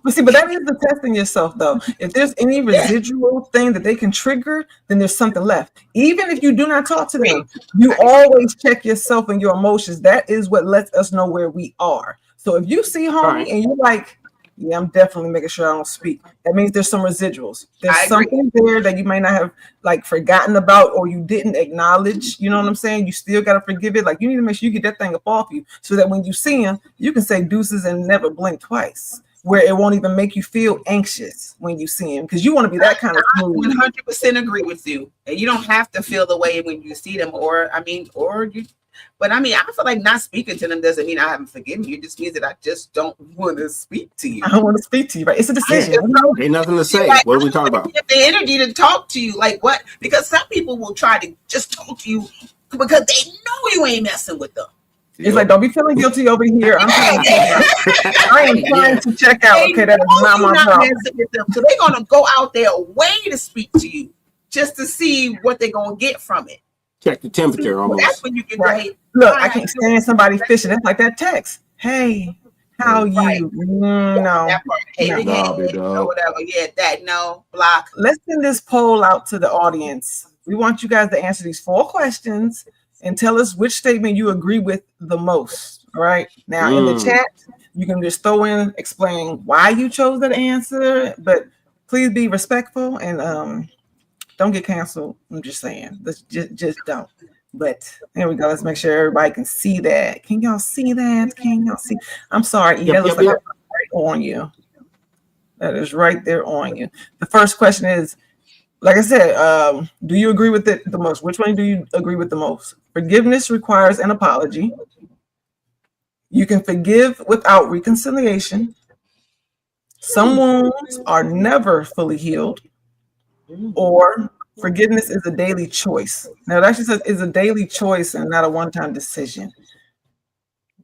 But see, but that is the testing yourself, though. If there's any residual thing that they can trigger, then there's something left. Even if you do not talk to them, you always check yourself and your emotions. That is what lets us know where we are. So if you see homie and you're like, yeah, I'm definitely making sure I don't speak, that means there's some residuals. There's something there that you may not have like forgotten about or you didn't acknowledge. You know what I'm saying? You still got to forgive it. Like you need to make sure you get that thing up off you so that when you see him, you can say deuces and never blink twice. Where it won't even make you feel anxious when you see him, because you want to be that kind of smooth. 100% agree with you, and you don't have to feel the way when you see them, or you. But I feel like not speaking to them doesn't mean I haven't forgiven you. It just means that I just don't want to speak to you. I don't want to speak to you, right? It's a decision. Ain't nothing to say. What are we talking about? Have the energy to talk to you, like what? Because some people will try to just talk to you because they know you ain't messing with them. It's like, don't be feeling guilty over here. I'm trying to check out. I am trying to check out. Okay, that is not my problem. So they're gonna go out their way to speak to you just to see what they're gonna get from it. Check the temperature almost. That's when you get right. Look, I can't stand somebody fishing. That's like that text. Hey, how you? No. That part. Hey, or whatever. Yeah, that no block. Let's send this poll out to the audience. We want you guys to answer these 4 questions and tell us which statement you agree with the most. All right. Now in the chat, you can just throw in, explain why you chose that answer, but please be respectful and don't get canceled. I'm just saying. Let's just don't. But there we go. Let's make sure everybody can see that. Can y'all see that? Can y'all see? I'm sorry. That looks like that's right on you. That is right there on you. The first question is, like I said, do you agree with it the most? Which one do you agree with the most? Forgiveness requires an apology. You can forgive without reconciliation. Some wounds are never fully healed. Or forgiveness is a daily choice. Now, it actually says it's a daily choice and not a one-time decision.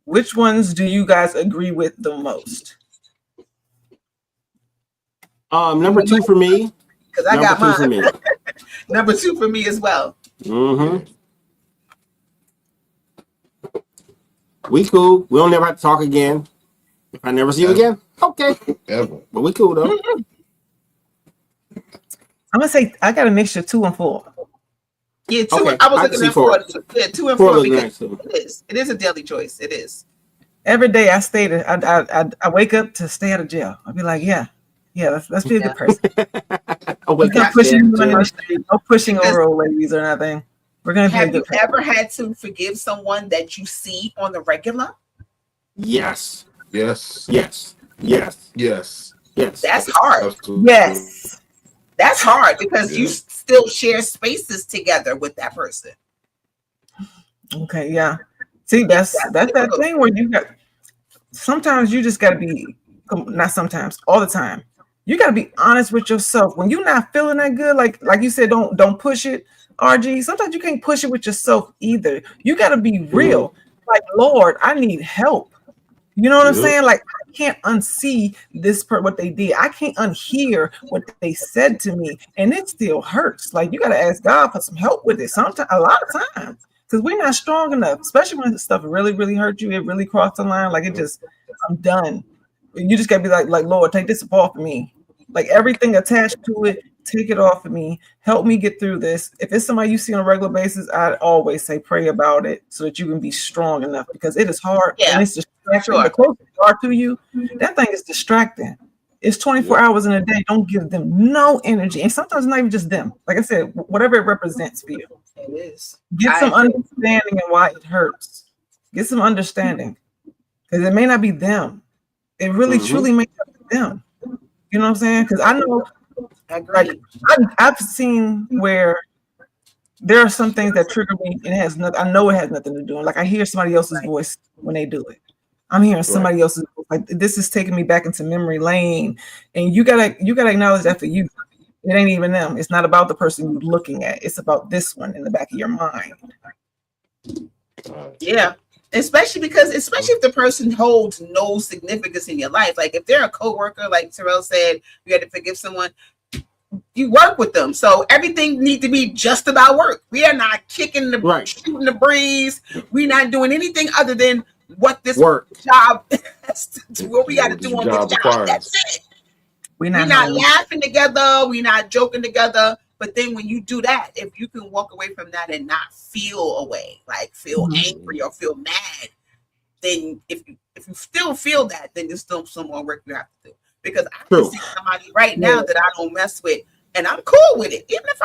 Which ones do you guys agree with the most? Number 2 for me. Because I got mine. Number 2 for me as well. We cool. We don't never have to talk again. If I never see you again, okay. Ever. But we cool though. I'm gonna say I got a mixture 2 and 4. Yeah, 2. Okay. I was looking at 4. Yeah, 2 and 4 because it is a daily choice. It is. Every day I stay there. I wake up to stay out of jail. I'll be like, yeah, let's be a good person. No pushing over old ladies or nothing. We're gonna be a good person. Have you ever had to forgive someone that you see on the regular? Yes. Yes. Yes. Yes. Yes. Yes. That's hard. Absolutely. Yes. That's hard because you still share spaces together with that person. Okay, yeah. See, that's that thing where you got. Sometimes you just got to be, not sometimes, all the time. You got to be honest with yourself. When you're not feeling that good, like you said, don't push it, RG. Sometimes you can't push it with yourself either. You got to be real. Like, Lord, I need help. You know what I'm saying? Like, I can't unsee what they did. I can't unhear what they said to me, and it still hurts. Like, you got to ask God for some help with it. Sometimes, a lot of times, because we're not strong enough, especially when stuff really, really hurt you. It really crossed the line. Like, I'm done. You just got to be like, Lord, take this off of me. Like, everything attached to it, take it off of me. Help me get through this. If it's somebody you see on a regular basis, I'd always say pray about it so that you can be strong enough, because it is hard and it's distracting. The closer you are to you, that thing is distracting. It's 24 hours in a day. Don't give them no energy. And sometimes not even just them. Like I said, whatever it represents for you. It is. Get some understanding of why it hurts. Get some understanding. Because it may not be them. It really, truly may not be them. You know what I'm saying? Because I know, like, I've seen where there are some things that trigger me, and it has nothing. I know it has nothing to do. Like, I hear somebody else's voice when they do it. I'm hearing somebody else's voice. Like, this is taking me back into memory lane, and you gotta acknowledge that for you. It ain't even them. It's not about the person you're looking at. It's about this one in the back of your mind. Yeah. Especially if the person holds no significance in your life. Like, if they're a coworker, like Terrell said, you had to forgive someone, you work with them. So everything needs to be just about work. We are not shooting the breeze. We're not doing anything other than what this job best. What we got to do on this job. That's it. We're not laughing together. We're not joking together. But then when you do that, if you can walk away from that and not feel away, like feel angry or feel mad, then if you still feel that, then there's still some more work you have to do. Because I can see somebody right now that I don't mess with, and I'm cool with it. Even if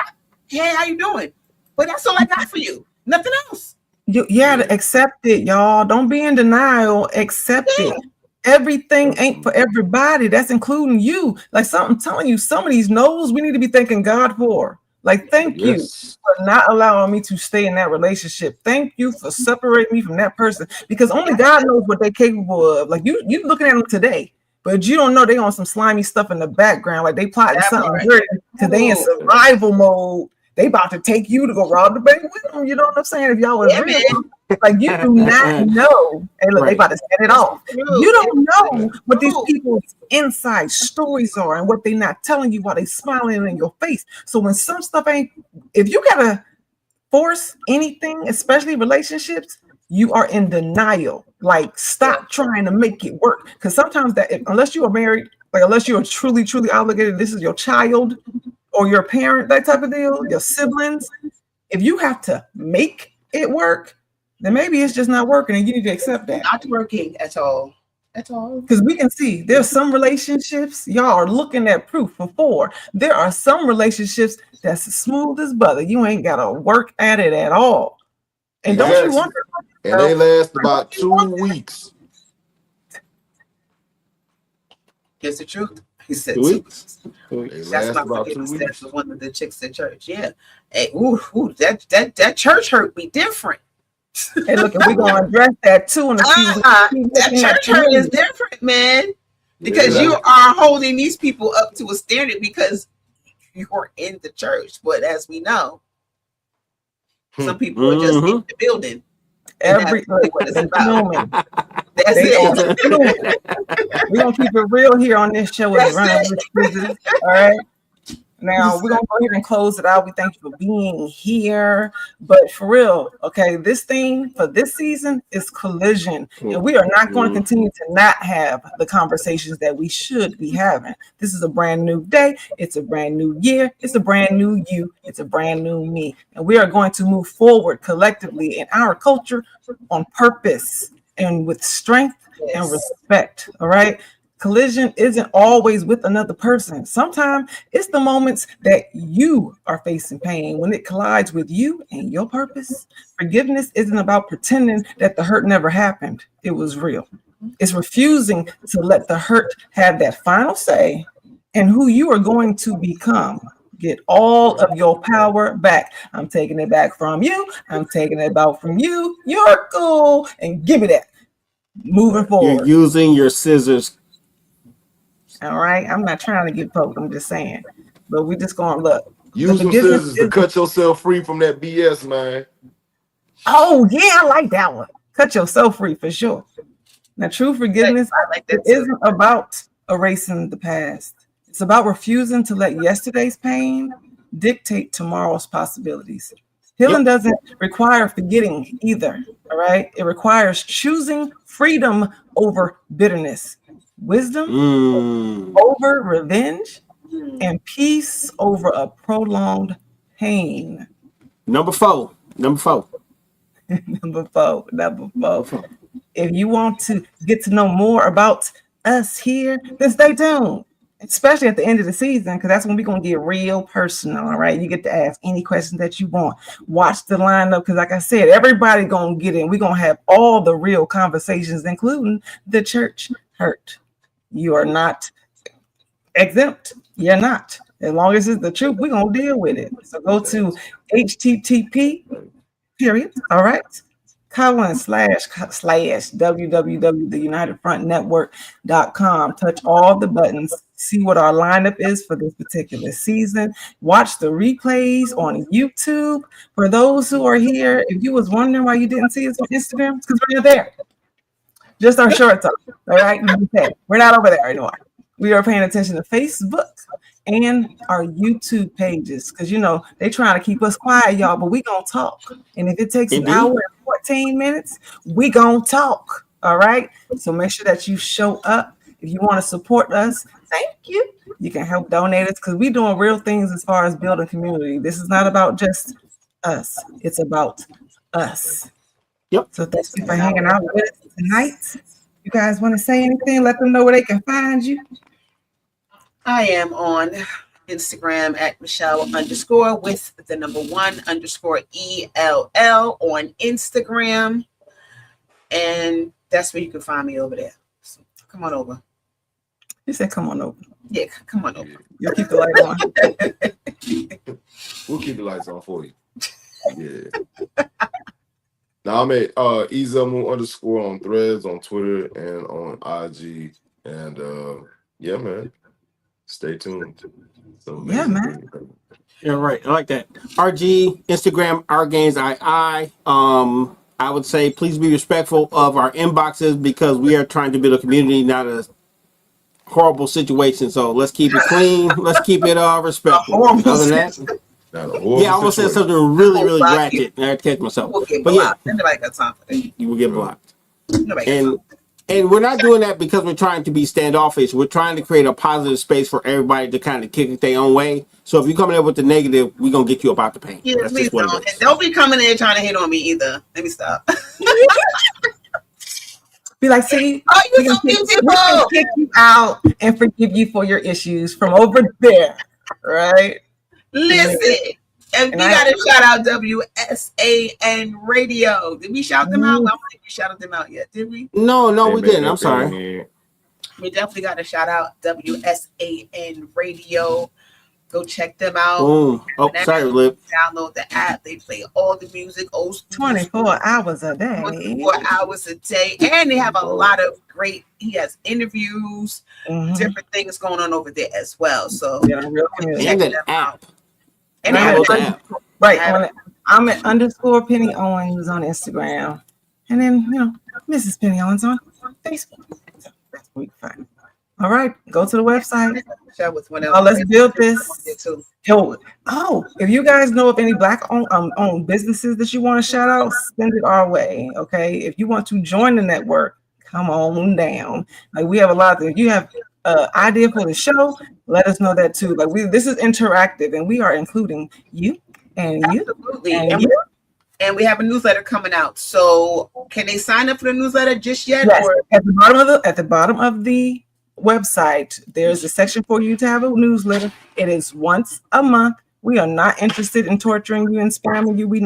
hey, how you doing? But that's all I got for you. Nothing else. You gotta accept it, y'all. Don't be in denial. Accept it. Everything ain't for everybody. That's including you. Like I'm telling you, some of these no's we need to be thanking God for. Like, thank you for not allowing me to stay in that relationship. Thank you for separating me from that person, because only God knows what they're capable of. Like you looking at them today, but you don't know they on some slimy stuff in the background. Like they plotting something dirty because they in survival mode. They about to take you to go rob the bank with them. You know what I'm saying? If y'all was real, like you do not know. Hey, look, they about to set it off. You don't know what these people's inside stories are and what they not telling you while they smiling in your face. So when some stuff ain't, if you gotta force anything, especially relationships, you are in denial. Like, stop trying to make it work. Because sometimes unless you are married, like unless you are truly, truly obligated, this is your child or your parent, that type of deal, your siblings. If you have to make it work, then maybe it's just not working, and you need to accept that. Not working at all. At all. Because we can see there's some relationships, y'all are looking at proof before. There are some relationships that's smooth as butter. You ain't got to work at it at all. And don't you wonder? And they last about 2 weeks. Here's the truth. He said 2 weeks. That's my forgiveness. That was one of the chicks at church. Yeah. Hey, that church hurt me different. Hey, look, we're gonna address that too in a few weeks. That church hurt is different, man. Because you are holding these people up to a standard because you're in the church. But as we know, some people are just in the building. That's what it's about. That's it. We're gonna keep it real here on this show. All right. Now we're gonna go ahead and close it out. We thank you for being here. But for real, okay, this thing for this season is collision. And we are not going to continue to not have the conversations that we should be having. This is a brand new day, it's a brand new year, it's a brand new you, it's a brand new me. And we are going to move forward collectively in our culture on purpose and with strength and respect. All right. Collision isn't always with another person. Sometimes it's the moments that you are facing pain when it collides with you and your purpose. Forgiveness isn't about pretending that the hurt never happened. It was real. It's refusing to let the hurt have that final say and who you are going to become. Get all of your power back. I'm taking it back from you. I'm taking it back from you. You're cool. And give me that. Moving forward. You're using your scissors. All right. I'm not trying to get poked. I'm just saying. But we just going to look. Use some scissors to cut yourself free from that BS, man. Oh, yeah. I like that one. Cut yourself free for sure. Now, true forgiveness isn't about erasing the past. It's about refusing to let yesterday's pain dictate tomorrow's possibilities. Healing doesn't require forgetting either. All right. It requires choosing freedom over bitterness. Wisdom over revenge, and peace over a prolonged pain. Number four. Number four. If you want to get to know more about us here, then stay tuned. Especially at the end of the season, because that's when we're going to get real personal. All right. You get to ask any questions that you want. Watch the lineup, because like I said, everybody going to get in. We're going to have all the real conversations, including the church hurt. You are not exempt. You're not. As long as it's the truth, we're going to deal with it. So go to http:// all right, //www.theunitedfrontnetwork.com. Touch all the buttons. See what our lineup is for this particular season. Watch the replays on YouTube. For those who are here, if you was wondering why you didn't see us on Instagram, it's because we're not there. Just our shorts on. All right. We're not over there anymore. We are paying attention to Facebook and our YouTube pages, because you know they trying to keep us quiet, y'all, but we gonna talk. And if it takes an hour and 14 minutes, we gonna talk. All right. So make sure that you show up. If you want to support us, thank you. You can help donate us because we're doing real things as far as building community. This is not about just us. It's about us. Yep. So thank you for hanging out with us tonight. You guys want to say anything? Let them know where they can find you. I am on Instagram at Michelle _ with the number 1 _ ELL on Instagram. And that's where you can find me over there. So come on over. You said come on over. Yeah, come on over. You'll keep the light on. We'll keep the lights on for you. Yeah. Now I'm at Ezelmu _ on Threads, on Twitter, and on IG. And yeah, man. Stay tuned. Yeah, man. Yeah, right. I like that. RG, Instagram, our games II. I would say please be respectful of our inboxes because we are trying to build a community, not a horrible situation. So let's keep it clean. Let's keep it respectful. Other than that, yeah, I almost said something really, really ratchet. I had to catch myself. But yeah, nobody got time for that. You will get blocked. Nobody And we're not doing that because we're trying to be standoffish. We're trying to create a positive space for everybody to kind of kick it their own way. So if you're coming in with the negative, we're going to get you about the paint. Yeah, please don't. And don't be coming in trying to hit on me either. Let me stop. Be like, see, we can kick you out and forgive you for your issues from over there, right? Listen, and we got to shout out WSAN Radio. Did we shout them out? I don't think we shouted them out yet, did we? No, we didn't. I'm sorry. We definitely got to shout out WSAN Radio. Go check them out. Boom. Oh, sorry, Lip. Download the app. They play all the music. 24 hours a day. 24 hours a day. And they have a lot of great, he has interviews, different things going on over there as well. So and an app. And right. I'm at _ Penny Owens on Instagram. And then, Mrs. Penny Owens on Facebook. So that's where we can find it. All right, go to the website. Let's build this. If you guys know of any Black-owned businesses that you want to shout out, send it our way. Okay, if you want to join the network, come on down. Like we have a lot of. If you have idea for the show, let us know that too. Like this is interactive, and we are including you and Absolutely. you and you. And we have a newsletter coming out. So can they sign up for the newsletter just yet? Yes. Or at the bottom of the website, there's a section for you to have a newsletter. It is once a month. We are not interested in torturing you and spamming you. We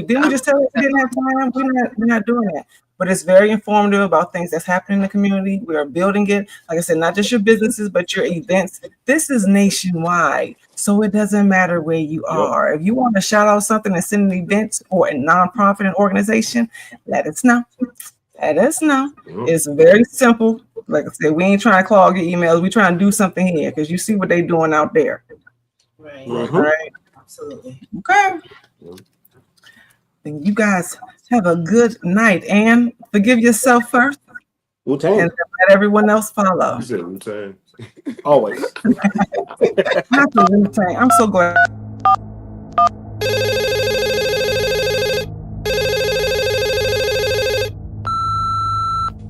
didn't just tell you we didn't have time. We're not doing that. But it's very informative about things that's happening in the community. We are building it. Like I said, not just your businesses, but your events. This is nationwide. So it doesn't matter where you are. If you want to shout out something and send an event or a nonprofit and organization, let us know. Let us know. It's very simple. Like I said, we ain't trying to clog your emails. We trying to do something here because you see what they doing out there. Right. Right. Absolutely. Okay. And you guys have a good night and forgive yourself first. Wu-Tang. And let everyone else follow. You said Wu-Tang. Always. Happy Wu-Tang. I'm so glad.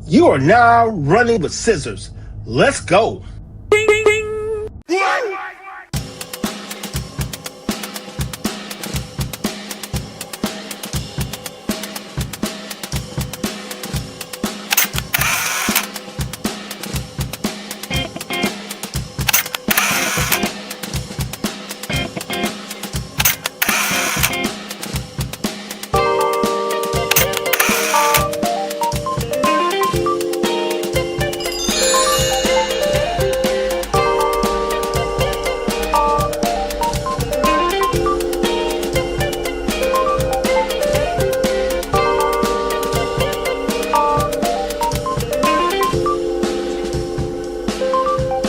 You are now running with scissors. Let's go.